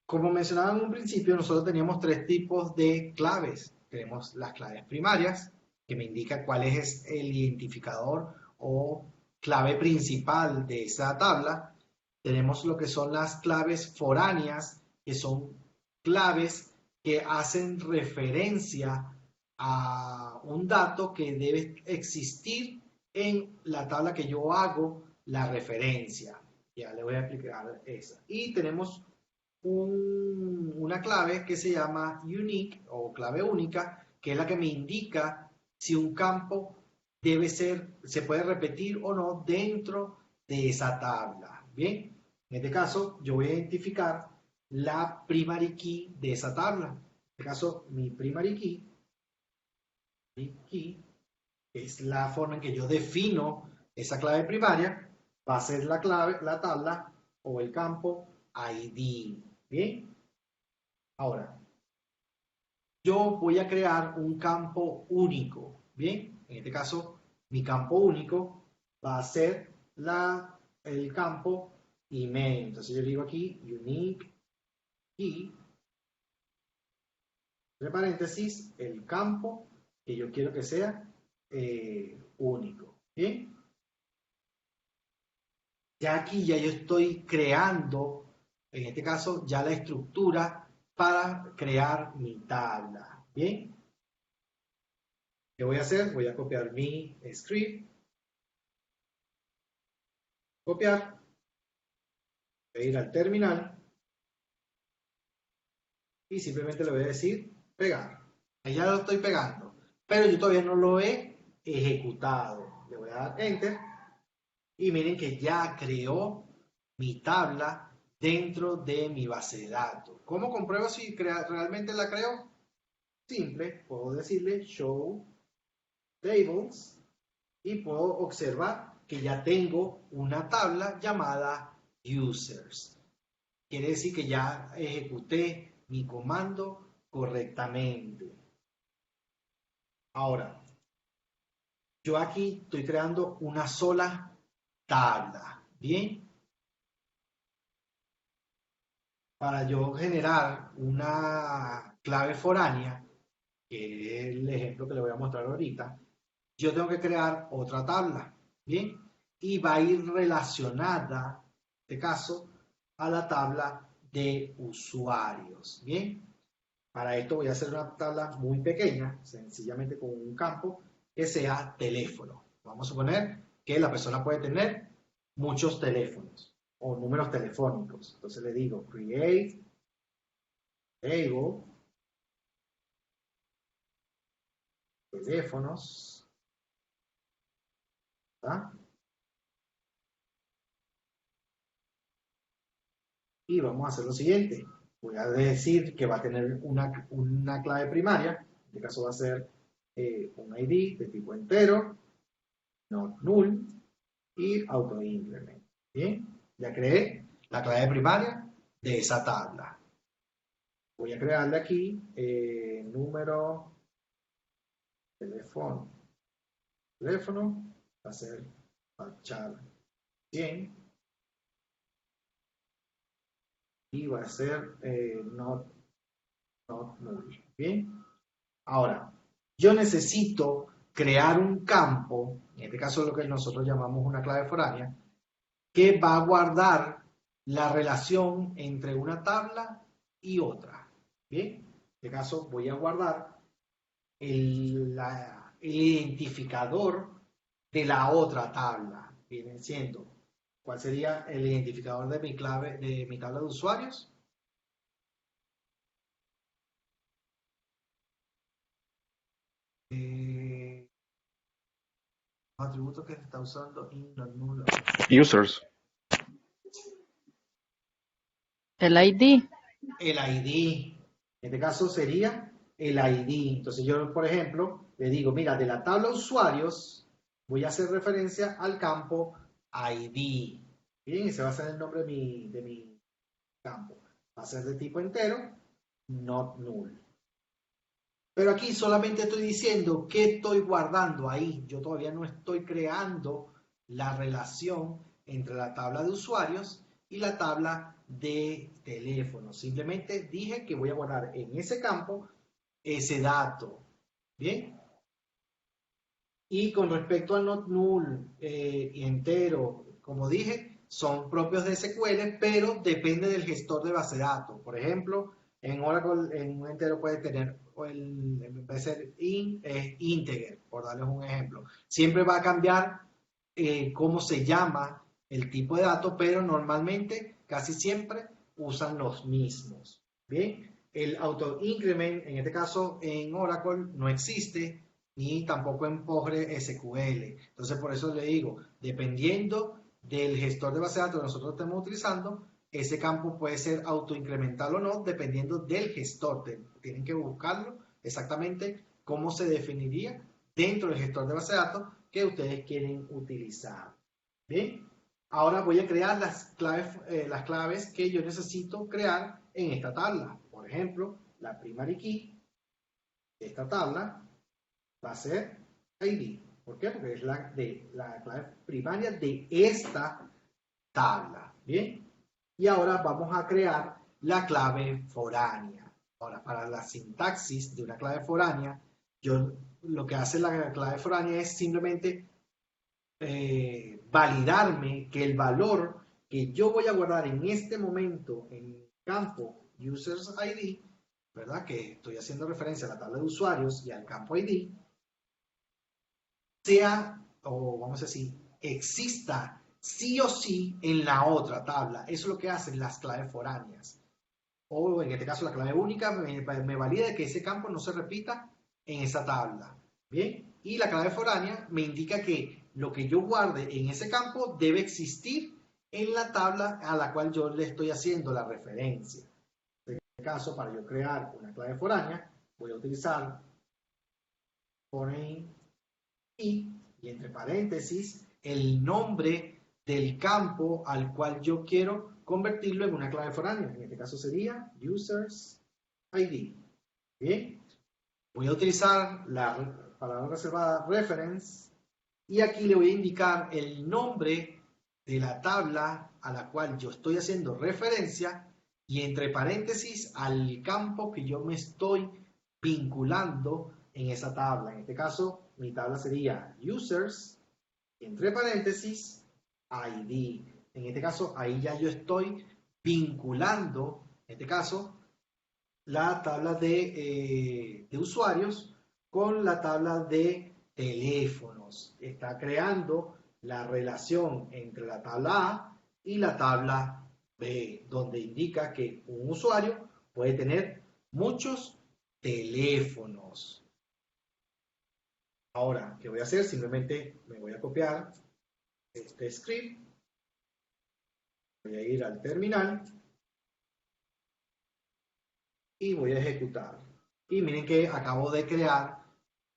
B: como mencionaba en un principio, nosotros teníamos tres tipos de claves. Tenemos las claves primarias, que me indica cuál es el identificador o clave principal de esa tabla. Tenemos lo que son las claves foráneas, que son claves que hacen referencia a un dato que debe existir en la tabla que yo hago la referencia. Ya le voy a explicar esa. Y tenemos una clave que se llama unique o clave única, que es la que me indica si un campo se puede repetir o no dentro de esa tabla. Bien, en este caso yo voy a identificar la primary key de esa tabla. En este caso, mi primary key es la forma en que yo defino esa clave primaria, va a ser la tabla o el campo ID. Bien, ahora yo voy a crear un campo único. Bien, en este caso mi campo único va a ser el campo email. Entonces yo digo aquí unique y entre paréntesis el campo que yo quiero que sea único. Bien, ya aquí ya yo estoy creando, en este caso, ya la estructura para crear mi tabla. Bien, ¿qué voy a hacer? Voy a copiar mi script, copiar, voy a ir al terminal y simplemente le voy a decir pegar. Ahí ya lo estoy pegando, pero yo todavía no lo he ejecutado. Le voy a dar Enter y miren que ya creó mi tabla dentro de mi base de datos. ¿Cómo compruebo si realmente la creó? Simple, puedo decirle Show Tables y puedo observar que ya tengo una tabla llamada Users. Quiere decir que ya ejecuté mi comando correctamente. Ahora, yo aquí estoy creando una sola tabla, ¿bien? Para yo generar una clave foránea, que es el ejemplo que le voy a mostrar ahorita, yo tengo que crear otra tabla, ¿bien? Y va a ir relacionada, en este caso, a la tabla de usuarios, ¿bien? Para esto voy a hacer una tabla muy pequeña, sencillamente con un campo que sea teléfono. Vamos a suponer que la persona puede tener muchos teléfonos o números telefónicos. Entonces le digo create table teléfonos, ¿verdad? Y vamos a hacer lo siguiente. Voy a decir que va a tener una clave primaria. En este caso va a ser un ID de tipo entero, not null y auto increment. Bien, ya creé la clave primaria de esa tabla. Voy a crearle aquí número teléfono. Teléfono va a ser char 100 y va a ser not null. Bien, ahora yo necesito crear un campo, en este caso lo que nosotros llamamos una clave foránea, que va a guardar la relación entre una tabla y otra. Bien, en este caso voy a guardar el identificador de la otra tabla. Viene siendo, ¿cuál sería el identificador de mi clave, de mi tabla de usuarios? Atributos que se está usando y no nulo.
D: Users.
E: El ID.
B: El ID. En este caso sería el ID. Entonces yo, por ejemplo, le digo, mira, de la tabla usuarios voy a hacer referencia al campo ID. Bien, ese va a ser el nombre de mi campo. Va a ser de tipo entero, not null. Pero aquí solamente estoy diciendo qué estoy guardando ahí. Yo todavía no estoy creando la relación entre la tabla de usuarios y la tabla de teléfono. Simplemente dije que voy a guardar en ese campo ese dato. ¿Bien? Y con respecto al not null entero, como dije, son propios de SQL, pero depende del gestor de base de datos. Por ejemplo, en Oracle, en un entero puede tener, en vez de ser es integer, por darles un ejemplo. Siempre va a cambiar cómo se llama el tipo de dato, pero normalmente, casi siempre, usan los mismos. Bien, el auto increment, en este caso en Oracle, no existe, ni tampoco en PostgreSQL. Entonces, por eso le digo, dependiendo del gestor de base de datos que nosotros estemos utilizando, ese campo puede ser autoincremental o no, dependiendo del gestor. Tienen que buscarlo exactamente cómo se definiría dentro del gestor de base de datos que ustedes quieren utilizar. Bien, ahora voy a crear las claves que yo necesito crear en esta tabla. Por ejemplo, la primary key de esta tabla va a ser ID. ¿Por qué? Porque es la clave primaria de esta tabla. ¿Bien? Y ahora vamos a crear la clave foránea. Ahora, para la sintaxis de una clave foránea, lo que hace la clave foránea es simplemente validarme que el valor que yo voy a guardar en este momento en el campo Users ID, ¿verdad? Que estoy haciendo referencia a la tabla de usuarios y al campo ID, sea, o vamos a decir, exista sí o sí en la otra tabla. Eso es lo que hacen las claves foráneas. O en este caso la clave única me valida que ese campo no se repita en esa tabla. Bien, y la clave foránea me indica que lo que yo guarde en ese campo debe existir en la tabla a la cual yo le estoy haciendo la referencia. En este caso, para yo crear una clave foránea, voy a utilizar foreign y entre paréntesis el nombre del campo al cual yo quiero convertirlo en una clave foránea. En este caso sería users ID. Bien, voy a utilizar la palabra reservada reference y aquí le voy a indicar el nombre de la tabla a la cual yo estoy haciendo referencia y entre paréntesis al campo que yo me estoy vinculando en esa tabla. En este caso, mi tabla sería users, entre paréntesis, ID. En este caso, ahí ya yo estoy vinculando, en este caso, la tabla de usuarios con la tabla de teléfonos. Está creando la relación entre la tabla A y la tabla B, donde indica que un usuario puede tener muchos teléfonos. Ahora, ¿qué voy a hacer? Simplemente me voy a copiar este script, voy a ir al terminal y voy a ejecutar. Y miren que acabo de crear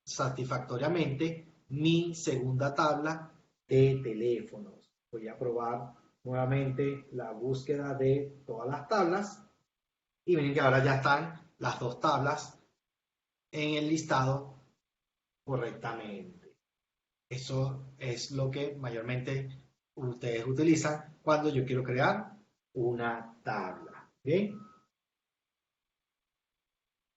B: satisfactoriamente mi segunda tabla de teléfonos. Voy a probar nuevamente la búsqueda de todas las tablas y miren que ahora ya están las dos tablas en el listado correctamente. Eso es lo que mayormente ustedes utilizan cuando yo quiero crear una tabla. ¿Bien?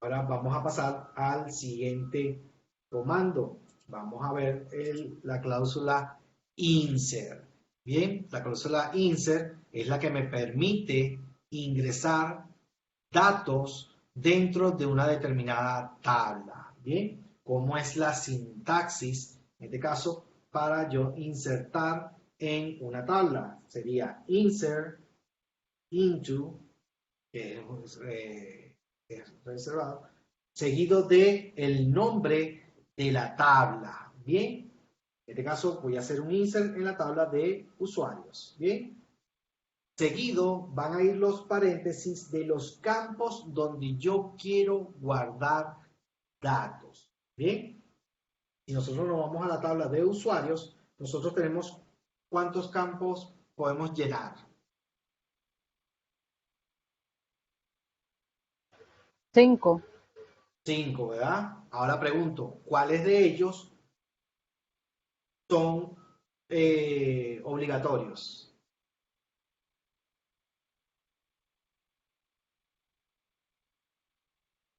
B: Ahora vamos a pasar al siguiente comando. Vamos a ver la cláusula insert. Bien, la cláusula insert es la que me permite ingresar datos dentro de una determinada tabla. Bien, ¿cómo es la sintaxis? En este caso, para yo insertar en una tabla, sería insert into, que es reservado, seguido de el nombre de la tabla. Bien, en este caso voy a hacer un insert en la tabla de usuarios. Bien, seguido van a ir los paréntesis de los campos donde yo quiero guardar datos. Bien, si nosotros nos vamos a la tabla de usuarios, nosotros tenemos cuántos campos podemos llenar.
E: 5.
B: 5, ¿verdad? Ahora pregunto, ¿cuáles de ellos son obligatorios?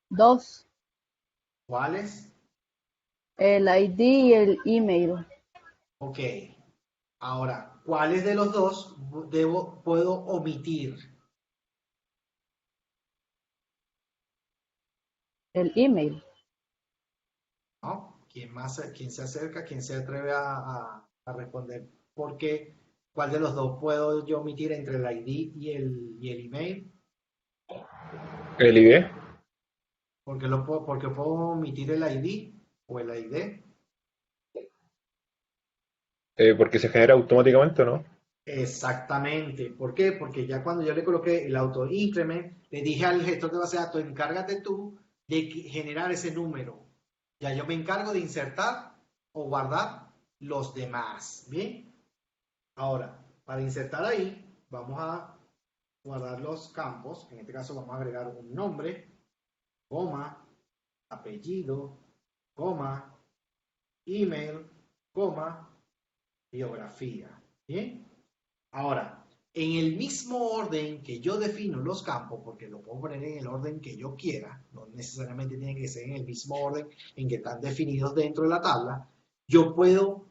E: Dos.
B: ¿Cuáles?
E: El ID y el email.
B: Ok. Ahora, ¿cuáles de los dos puedo omitir?
E: El email.
B: ¿No? ¿Quién se acerca? ¿Quién se atreve a responder? Porque, ¿cuál de los dos puedo yo omitir entre el ID y el email?
D: ¿El ID?
B: Porque puedo omitir el ID o el ID.
D: Porque se genera automáticamente, ¿no?
B: Exactamente. ¿Por qué? Porque ya cuando yo le coloqué el auto increment, le dije al gestor de base de datos, encárgate tú de generar ese número. Ya yo me encargo de insertar o guardar los demás. ¿Bien? Ahora, para insertar ahí, vamos a guardar los campos. En este caso vamos a agregar un nombre, coma, apellido, coma, email, coma, biografía. ¿Bien? Ahora, en el mismo orden que yo defino los campos, porque lo puedo poner en el orden que yo quiera, no necesariamente tiene que ser en el mismo orden en que están definidos dentro de la tabla, yo puedo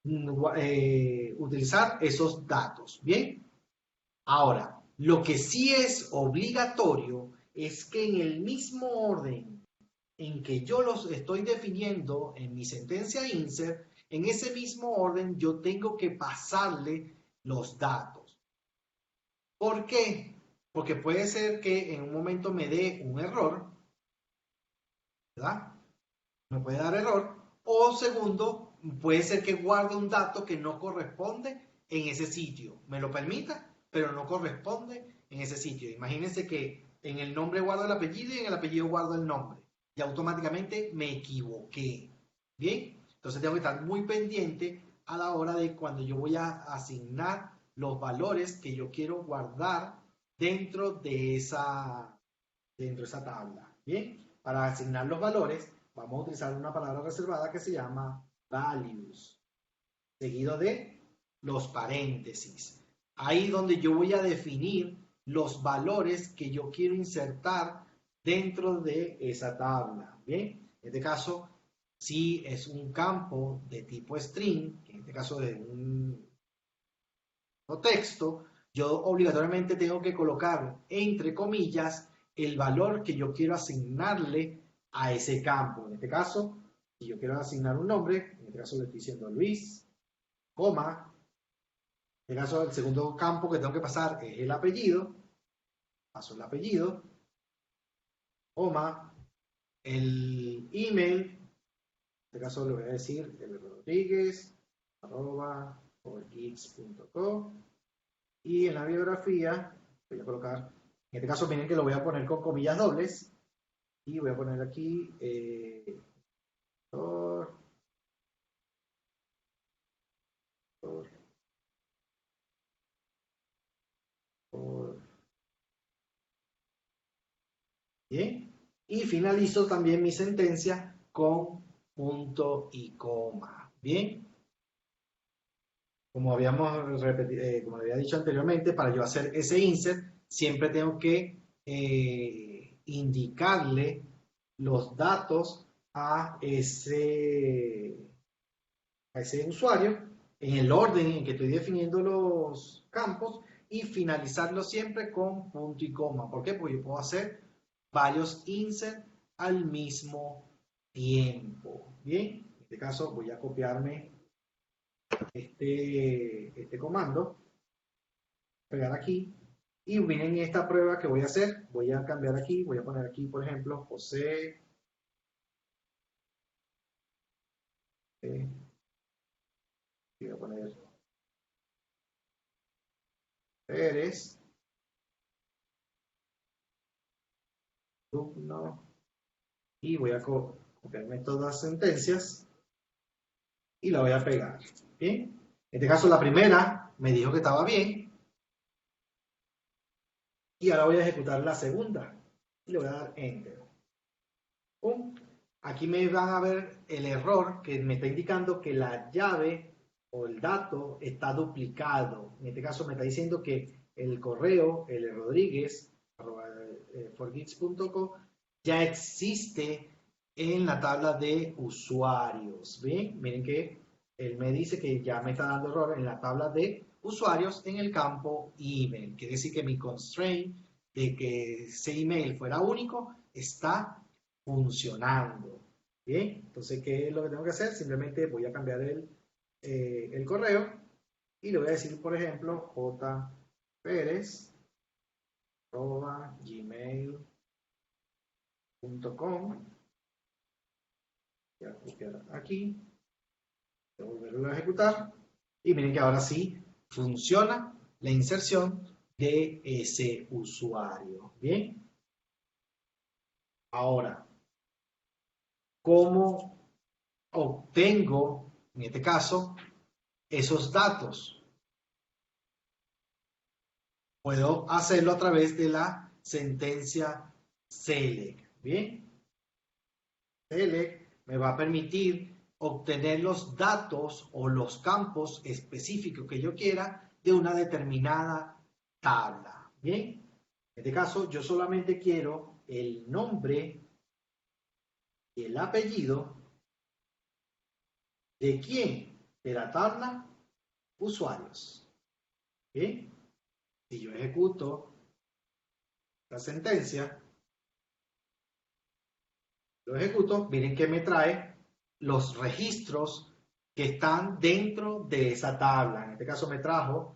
B: utilizar esos datos. ¿Bien? Ahora, lo que sí es obligatorio es que en el mismo orden en que yo los estoy definiendo en mi sentencia insert, en ese mismo orden yo tengo que pasarle los datos. ¿Por qué? Porque puede ser que en un momento me dé un error, ¿verdad? Me puede dar error O segundo, puede ser que guarde un dato que no corresponde en ese sitio. Me lo permita, pero no corresponde en ese sitio. Imagínense que en el nombre guardo el apellido y en el apellido guardo el nombre. Y automáticamente me equivoqué. ¿Bien? Entonces tengo que estar muy pendiente a la hora de cuando yo voy a asignar los valores que yo quiero guardar dentro de esa tabla. ¿Bien? Para asignar los valores, vamos a utilizar una palabra reservada que se llama values, seguido de los paréntesis. Ahí donde yo voy a definir los valores que yo quiero insertar dentro de esa tabla. Bien, en este caso, si es un campo de tipo string, en este caso de un texto, yo obligatoriamente tengo que colocar entre comillas el valor que yo quiero asignarle a ese campo. En este caso, si yo quiero asignar un nombre, en este caso le estoy diciendo Luis, coma, en este caso el segundo campo que tengo que pasar es el apellido, paso el apellido, coma, el email, en este caso le voy a decir rodriguez@forgeeks.co, y en la biografía voy a colocar, en este caso miren que lo voy a poner con comillas dobles, y voy a poner aquí bien, y finalizo también mi sentencia con punto y coma. Bien, como habíamos repetido, como había dicho anteriormente, para yo hacer ese insert siempre tengo que indicarle los datos a ese usuario en el orden en que estoy definiendo los campos y finalizarlo siempre con punto y coma. ¿Por qué? Porque yo puedo hacer varios insert al mismo tiempo. Bien, en este caso voy a copiarme este comando, pegar aquí, y miren esta prueba que voy a hacer. Voy a cambiar aquí, voy a poner aquí, por ejemplo, José voy a poner Pérez, alumno, y voy a copiarme todas las sentencias y la voy a pegar. Bien, en este caso la primera me dijo que estaba bien, y ahora voy a ejecutar la segunda y le voy a dar enter. ¡Pum! Aquí me van a ver el error que me está indicando que la llave o el dato está duplicado. En este caso me está diciendo que el correo lrodriguez@forgeeks.co ya existe en la tabla de usuarios. ¿Bien? Miren que él me dice que ya me está dando error en la tabla de usuarios en el campo email. Quiere decir que mi constraint de que ese email fuera único está funcionando. Bien, entonces, ¿qué es lo que tengo que hacer? Simplemente voy a cambiar el correo y le voy a decir, por ejemplo, jperez@gmail.com. Voy a copiar aquí, voy a volverlo a ejecutar y miren que ahora sí funciona la inserción de ese usuario. Bien, ahora, ¿cómo obtengo, en este caso, esos datos? Puedo hacerlo a través de la sentencia select. Bien, select me va a permitir obtener los datos o los campos específicos que yo quiera de una determinada tabla. Bien, en este caso yo solamente quiero el nombre y el apellido de quién, de la tabla usuarios. Bien, si yo ejecuto la sentencia, lo ejecuto, miren que me trae los registros que están dentro de esa tabla. En este caso me trajo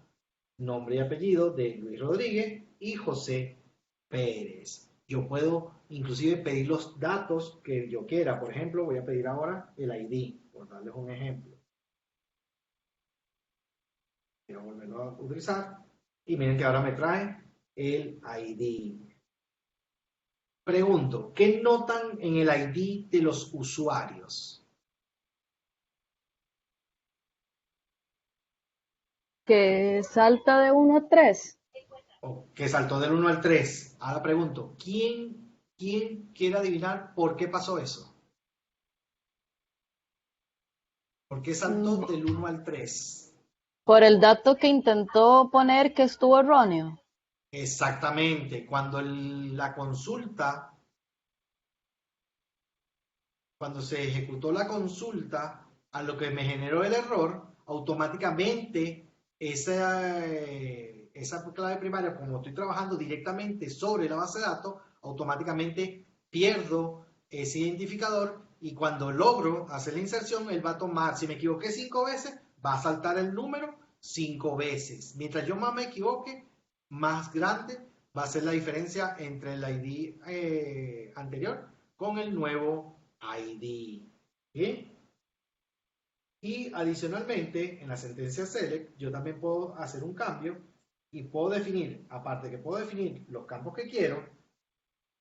B: nombre y apellido de Luis Rodríguez y José Pérez. Yo puedo inclusive pedir los datos que yo quiera. Por ejemplo, voy a pedir ahora el ID, por darles un ejemplo. Quiero volverlo a utilizar. Y miren que ahora me trae el ID. Pregunto, ¿qué notan en el ID de los usuarios?
E: Que salta de 1 a 3.
B: Que saltó del 1 al 3. Ahora pregunto, ¿quién quiere adivinar por qué pasó eso? ¿Por qué saltó del 1 al 3?
E: Por el dato que intentó poner que estuvo erróneo.
B: Exactamente, la consulta, cuando se ejecutó la consulta, a lo que me generó el error, automáticamente esa clave primaria, como estoy trabajando directamente sobre la base de datos, automáticamente pierdo ese identificador y cuando logro hacer la inserción, él va a tomar, si me equivoqué 5 veces, va a saltar el número 5 veces. Mientras yo más me equivoque, más grande va a ser la diferencia entre el ID anterior con el nuevo ID. ¿Bien? Y adicionalmente, en la sentencia select, yo también puedo hacer un cambio y puedo definir, aparte que puedo definir los campos que quiero, en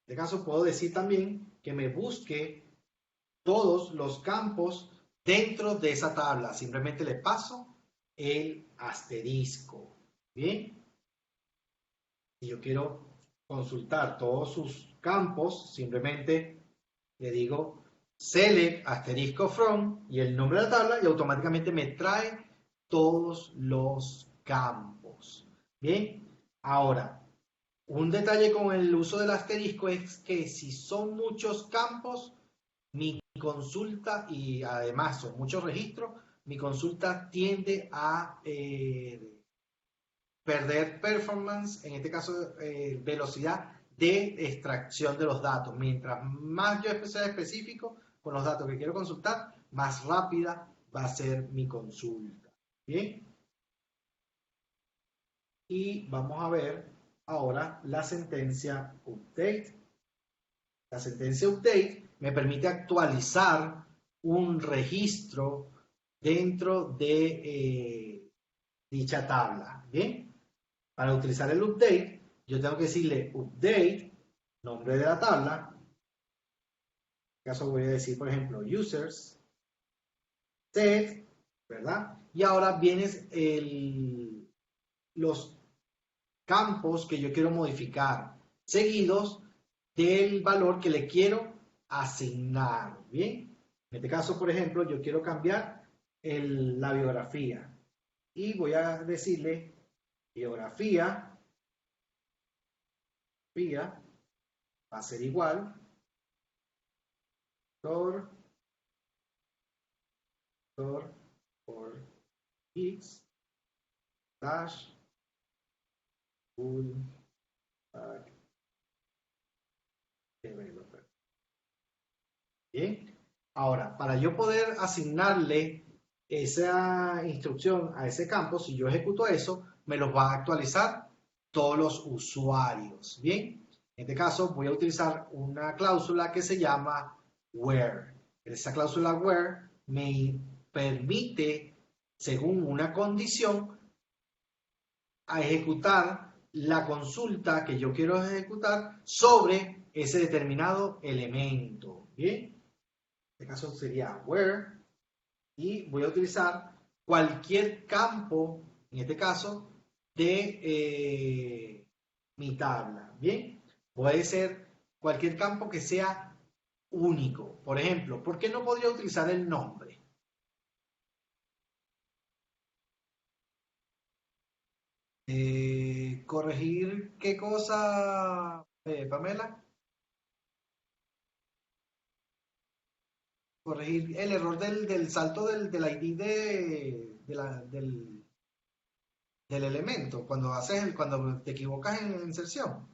B: este caso puedo decir también que me busque todos los campos dentro de esa tabla. Simplemente le paso el asterisco. ¿Bien? Si yo quiero consultar todos sus campos, simplemente le digo select asterisco from y el nombre de la tabla y automáticamente me trae todos los campos. Bien, ahora, un detalle con el uso del asterisco es que si son muchos campos, mi consulta, y además son muchos registros, mi consulta tiende a perder performance, en este caso velocidad de extracción de los datos. Mientras más yo sea específico con los datos que quiero consultar, más rápida va a ser mi consulta. ¿Bien? Y vamos a ver ahora la sentencia update. La sentencia update me permite actualizar un registro dentro de dicha tabla. ¿Bien? Para utilizar el update, yo tengo que decirle update, nombre de la tabla. En este caso voy a decir, por ejemplo, users, set, ¿verdad? Y ahora vienen los campos que yo quiero modificar, seguidos del valor que le quiero asignar. Bien, en este caso, por ejemplo, yo quiero cambiar la biografía y voy a decirle biografía va a ser igual por x dash full stack developer. Bien, ahora para yo poder asignarle esa instrucción a ese campo, si yo ejecuto eso, me los va a actualizar todos los usuarios. Bien, en este caso voy a utilizar una cláusula que se llama where. Esa cláusula where me permite, según una condición, a ejecutar la consulta que yo quiero ejecutar sobre ese determinado elemento. Bien, en este caso sería where y voy a utilizar cualquier campo, en este caso, de mi tabla. Bien, puede ser cualquier campo que sea único. Por ejemplo, ¿por qué no podría utilizar el nombre? ¿Corregir qué cosa, Pamela? Corregir el error del salto del ID del elemento, cuando te equivocas en inserción.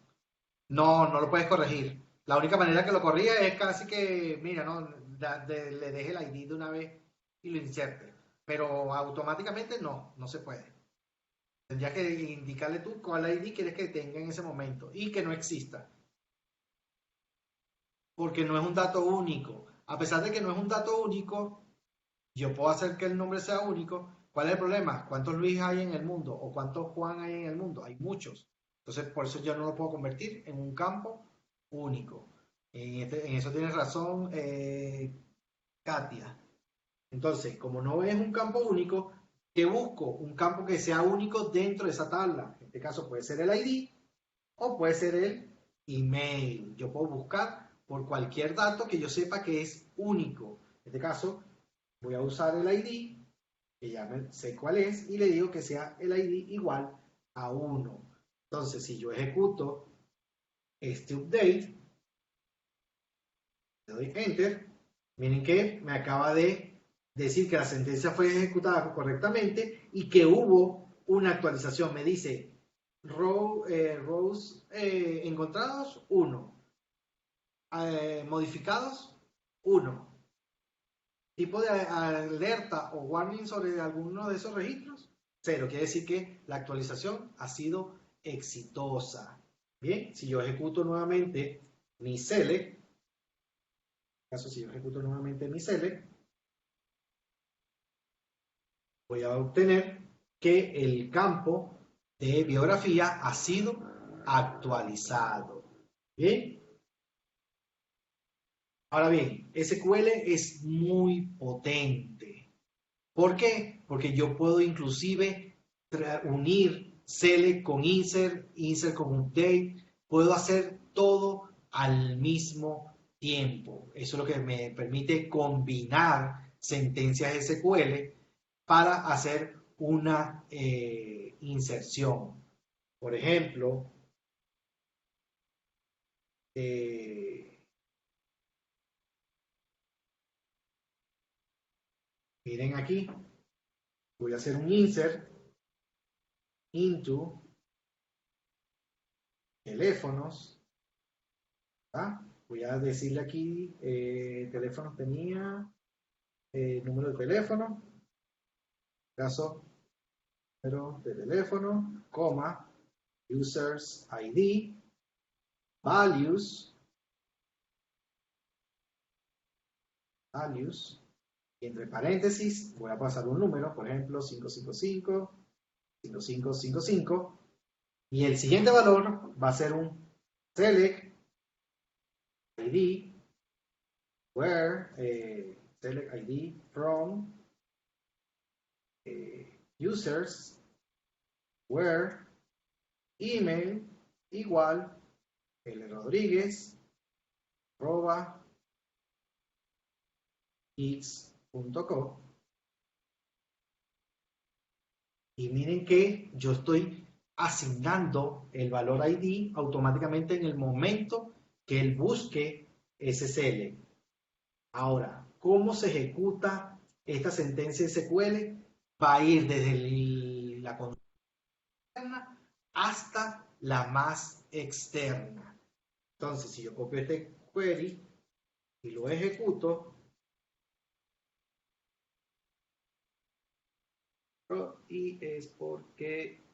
B: No, no lo puedes corregir. La única manera que lo corría es casi que, mira, no, le deje el ID de una vez y lo inserte. Pero automáticamente no se puede. Tendrías que indicarle tú cuál ID quieres que tenga en ese momento y que no exista. porque no es un dato único. A pesar de que no es un dato único, yo puedo hacer que el nombre sea único. ¿Cuál es el problema? ¿Cuántos Luis hay en el mundo? ¿O cuántos Juan hay en el mundo? Hay muchos. Entonces, por eso yo no lo puedo convertir en un campo único. En eso tienes razón, Katia. Entonces, como no es un campo único, ¿qué busco? Un campo que sea único dentro de esa tabla. En este caso puede ser el ID o puede ser el email. Yo puedo buscar por cualquier dato que yo sepa que es único. En este caso, voy a usar el ID, que ya sé cuál es, y le digo que sea el ID igual a 1. Entonces, si yo ejecuto este update, le doy Enter, miren que me acaba de decir que la sentencia fue ejecutada correctamente y que hubo una actualización. Me dice rows encontrados, 1. Modificados, 1. Tipo de alerta o warning sobre alguno de esos registros, 0. Quiere decir que la actualización ha sido exitosa. Bien, si yo ejecuto nuevamente mi select, si yo ejecuto nuevamente mi select, voy a obtener que el campo de biografía ha sido actualizado. Bien. Ahora bien, SQL es muy potente. ¿Por qué? Porque yo puedo inclusive unir select con insert, insert con update. Puedo hacer todo al mismo tiempo. Eso es lo que me permite combinar sentencias SQL para hacer una inserción. Por ejemplo, miren aquí, voy a hacer un insert into teléfonos. Voy a decirle aquí, teléfonos tenía, número de teléfono, caso, número de teléfono, coma, users ID, values, y entre paréntesis voy a pasar un número, por ejemplo, 555, 5555, y el siguiente valor va a ser un select ID, where, select ID from users, where email igual lrodríguez @x.co. Y miren que yo estoy asignando el valor ID automáticamente en el momento que él busque ese select. Ahora, ¿cómo se ejecuta esta sentencia SQL? Va a ir desde la consola interna hasta la más externa. Entonces, si yo copio este query y lo ejecuto, y es porque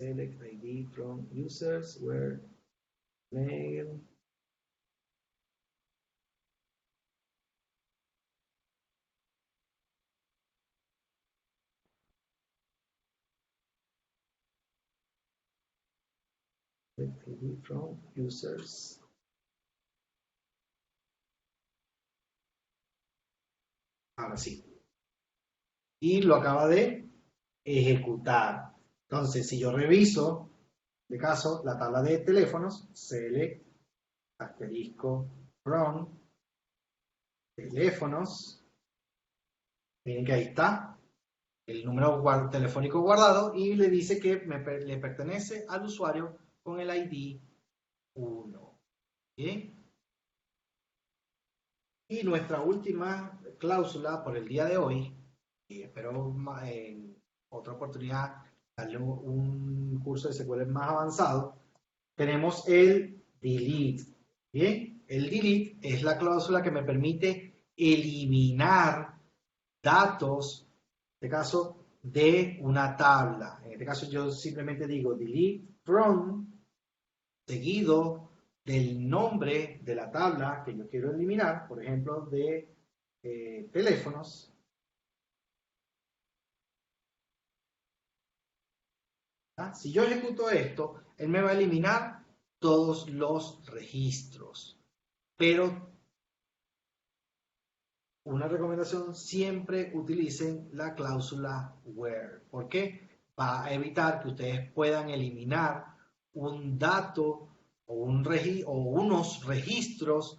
B: select ID from users where mail ID from users. Ahora sí. Y lo acaba de ejecutar. Entonces, si yo reviso, de caso, la tabla de teléfonos, select, asterisco, from, teléfonos, miren que ahí está el número telefónico guardado y le dice que le pertenece al usuario con el ID 1. ¿Bien? Y nuestra última cláusula por el día de hoy, y espero en otra oportunidad darle un curso de SQL más avanzado, tenemos el delete. Bien, el delete es la cláusula que me permite eliminar datos, en este caso, de una tabla. En este caso yo simplemente digo delete from, seguido del nombre de la tabla que yo quiero eliminar, por ejemplo, de teléfonos. Si yo ejecuto esto, él me va a eliminar todos los registros. Pero una recomendación, siempre utilicen la cláusula where. ¿Por qué? Va a evitar que ustedes puedan eliminar un dato o unos registros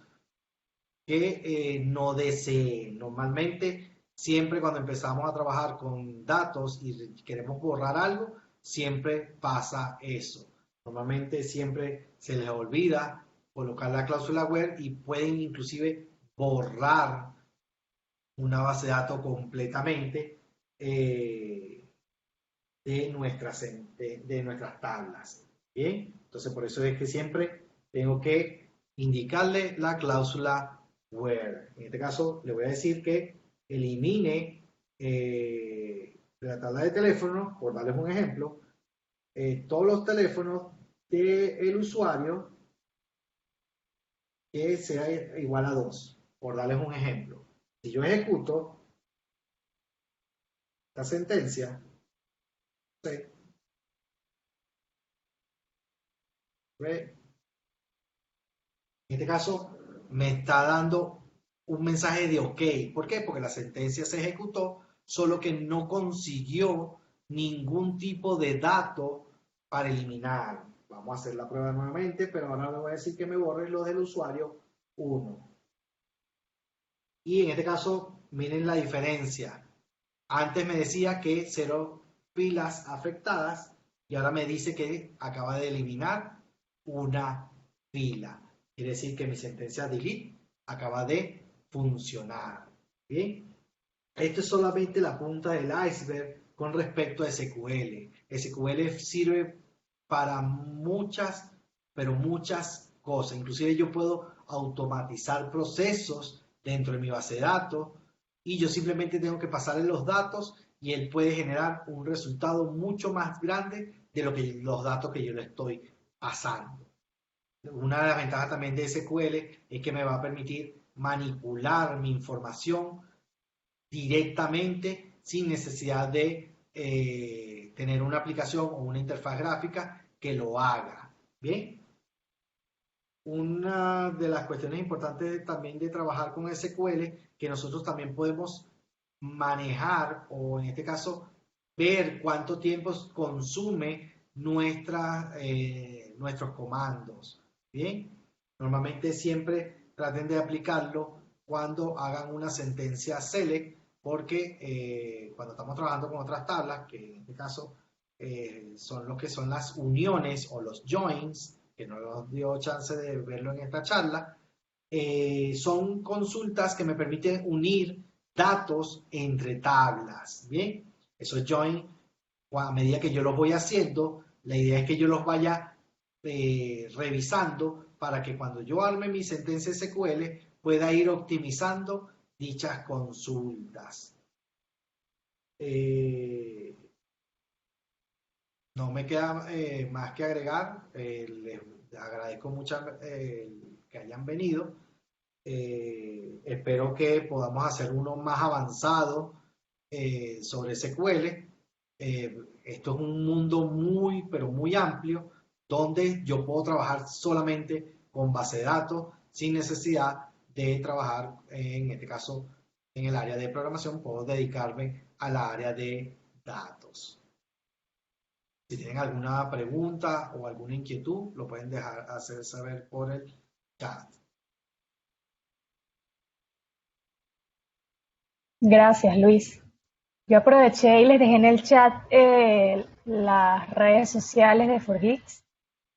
B: que no deseen. Normalmente, siempre cuando empezamos a trabajar con datos y queremos borrar algo, siempre pasa eso. Normalmente siempre se les olvida colocar la cláusula where y pueden inclusive borrar una base de datos completamente de nuestras tablas. Bien, entonces por eso es que siempre tengo que indicarle la cláusula where. En este caso le voy a decir que elimine de la tabla de teléfonos, por darles un ejemplo, todos los teléfonos del usuario que sea igual a 2, por darles un ejemplo. Si yo ejecuto la sentencia, en este caso me está dando un mensaje de OK. ¿Por qué? Porque la sentencia se ejecutó, solo que no consiguió ningún tipo de dato para eliminar. Vamos a hacer la prueba nuevamente, pero ahora le voy a decir que me borre los del usuario 1. Y en este caso, miren la diferencia. Antes me decía que 0 filas afectadas y ahora me dice que acaba de eliminar una fila. Quiere decir que mi sentencia delete acaba de funcionar. ¿Bien? Esto es solamente la punta del iceberg con respecto a SQL. SQL sirve para muchas, pero muchas cosas. Inclusive yo puedo automatizar procesos dentro de mi base de datos y yo simplemente tengo que pasarle los datos y él puede generar un resultado mucho más grande de los datos que yo le estoy pasando. Una de las ventajas también de SQL es que me va a permitir manipular mi información directamente sin necesidad de tener una aplicación o una interfaz gráfica que lo haga. Bien. Una de las cuestiones importantes también de trabajar con SQL, que nosotros también podemos manejar o en este caso ver cuánto tiempo consume nuestros comandos. Bien, normalmente siempre traten de aplicarlo cuando hagan una sentencia select, porque cuando estamos trabajando con otras tablas, que en este caso son lo que son las uniones o los joins, que no nos dio chance de verlo en esta charla, son consultas que me permiten unir datos entre tablas. Bien, esos join, a medida que yo los voy haciendo, la idea es que yo los vaya revisando para que cuando yo arme mi sentencia SQL pueda ir optimizando dichas consultas. No me queda más que agregar. Les agradezco mucho que hayan venido. Espero que podamos hacer uno más avanzado sobre SQL. Esto es un mundo muy, pero muy amplio, donde yo puedo trabajar solamente con base de datos sin necesidad de trabajar, en este caso, en el área de programación. Puedo dedicarme al área de datos. Si tienen alguna pregunta o alguna inquietud, lo pueden hacer saber por el chat.
A: Gracias, Luis. Yo aproveché y les dejé en el chat las redes sociales de ForGeeks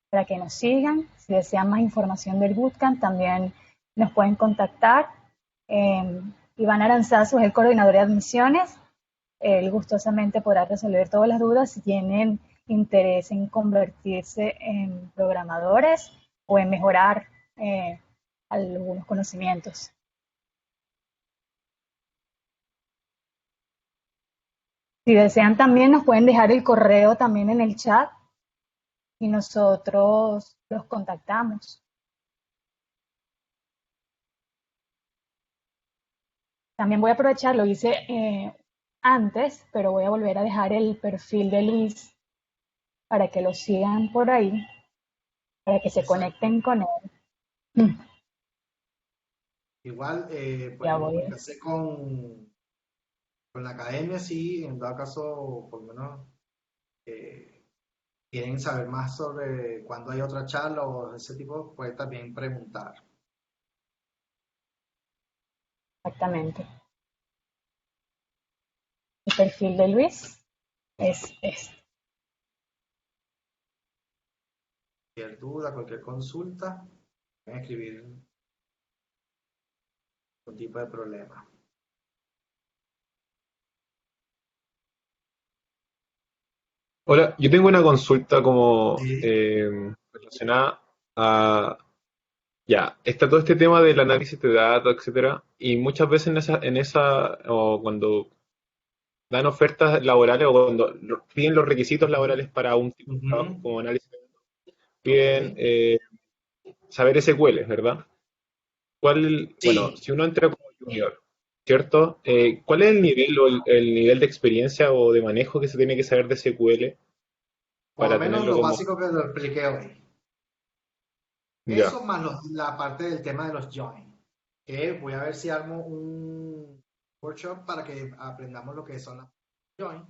A: para que nos sigan. Si desean más información del Bootcamp, también nos pueden contactar. Iván Aranzazu es el coordinador de admisiones. Él gustosamente podrá resolver todas las dudas si tienen interés en convertirse en programadores o en mejorar algunos conocimientos. Si desean también nos pueden dejar el correo también en el chat y nosotros los contactamos. También voy a aprovechar, lo hice antes, pero voy a volver a dejar el perfil de Luis para que lo sigan por ahí, para que se
B: Exacto.
A: conecten con él. Mm,
B: Igual
A: Ya
B: pueden
A: voy.
B: comunicarse con la academia si en dado caso, por lo menos, eh, quieren saber más sobre cuándo hay otra charla o ese tipo, pueden también preguntar.
A: Exactamente. El perfil de Luis es este.
B: Cualquier duda, cualquier consulta, pueden escribir algún tipo de problema.
D: Hola, yo tengo una consulta como
B: Sí,
D: relacionada a, ya, está todo este tema del análisis de datos, etcétera, y muchas veces o cuando dan ofertas laborales o cuando piden los requisitos
B: ujú,
D: laborales para un tipo de
B: ujú,
D: trabajo como análisis,
B: ok.
D: piden saber SQL, ¿verdad? Bueno,
B: Sí,
D: si uno entra como junior, ¿cierto? ¿Cuál es el nivel o el nivel de experiencia o de manejo que se tiene que saber de SQL
B: por lo
D: para
B: menos
D: tenerlo
B: lo
D: como...
B: básico que lo expliqué hoy.
D: Ya,
B: Eso más la parte del tema de los join. Que voy a ver si armo un workshop para que aprendamos lo que son las join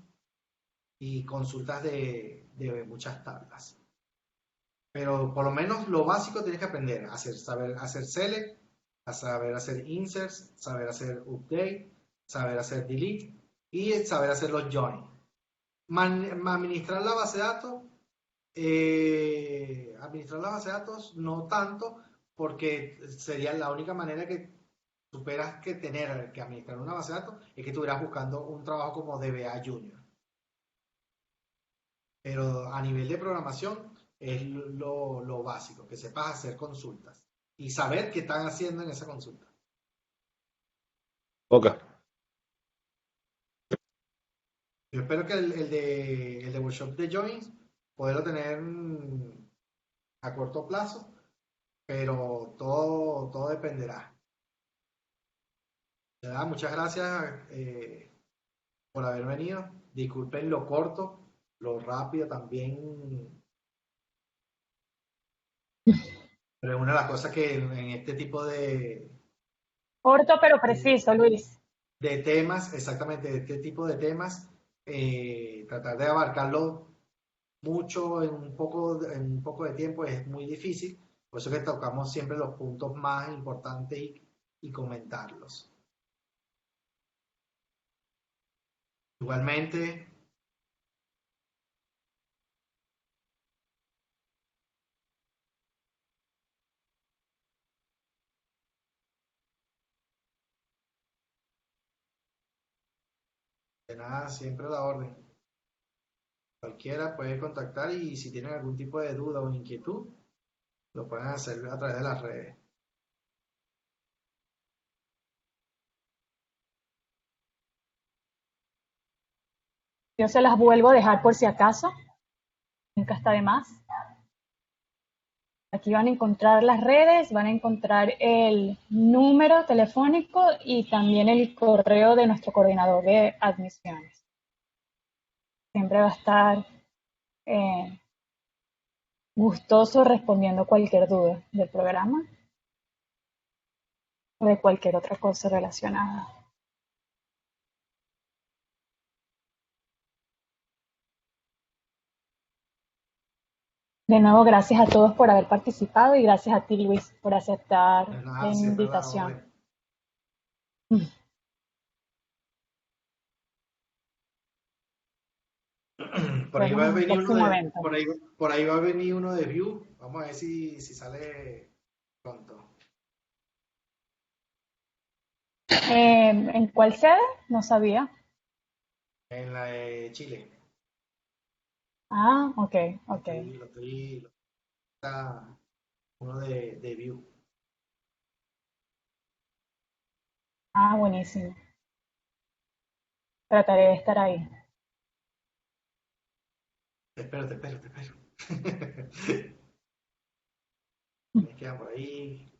B: y consultas de muchas tablas. Pero por lo menos lo básico tienes que aprender a hacer, saber hacer select, a saber hacer inserts, saber hacer update, saber hacer delete y saber hacer los join. Administrar la base de datos, no tanto, porque sería la única manera que superas que tener que administrar una base de datos es que estuvieras buscando un trabajo como DBA Junior. Pero a nivel de programación es lo básico, que sepas hacer consultas y saber qué están haciendo en esa consulta.
D: ok.
B: Yo espero que el de workshop de joins poderlo tener a corto plazo, pero todo dependerá. De verdad, muchas gracias por haber venido. Disculpen lo corto, lo rápido también, pero es una de las cosas que en este tipo
A: Corto pero preciso,
B: de,
A: Luis.
B: de temas, exactamente, de este tipo de temas, tratar de abarcarlo mucho en un poco de tiempo es muy difícil, por eso que tocamos siempre los puntos más importantes y comentarlos. Igualmente, de nada, siempre a la orden. Cualquiera puede contactar y si tienen algún tipo de duda o inquietud, lo pueden hacer a través de las redes.
A: Yo se las vuelvo a dejar por si acaso, nunca está de más. Aquí van a encontrar las redes, van a encontrar el número telefónico y también el correo de nuestro coordinador de admisiones. Siempre va a estar eh, gustoso respondiendo cualquier duda del programa o de cualquier otra cosa relacionada. De nuevo, gracias a todos por haber participado y gracias a ti, Luis, por
B: De
A: aceptar la
B: nada, siempre a la
A: invitación.
B: orden.
A: Nos
B: Por ahí
A: vemos
B: va a
A: en un
B: venir uno
A: próximo
B: de,
A: evento.
B: por ahí va a venir uno de View. Vamos a ver si sale pronto.
A: ¿En cuál sede? No sabía.
B: En la de Chile.
A: Ah, ok,
B: Lo
A: ok.
B: estoy, lo estoy, lo está uno de View.
A: Ah, buenísimo. Trataré de estar ahí.
B: Te espero. Me quedan por ahí.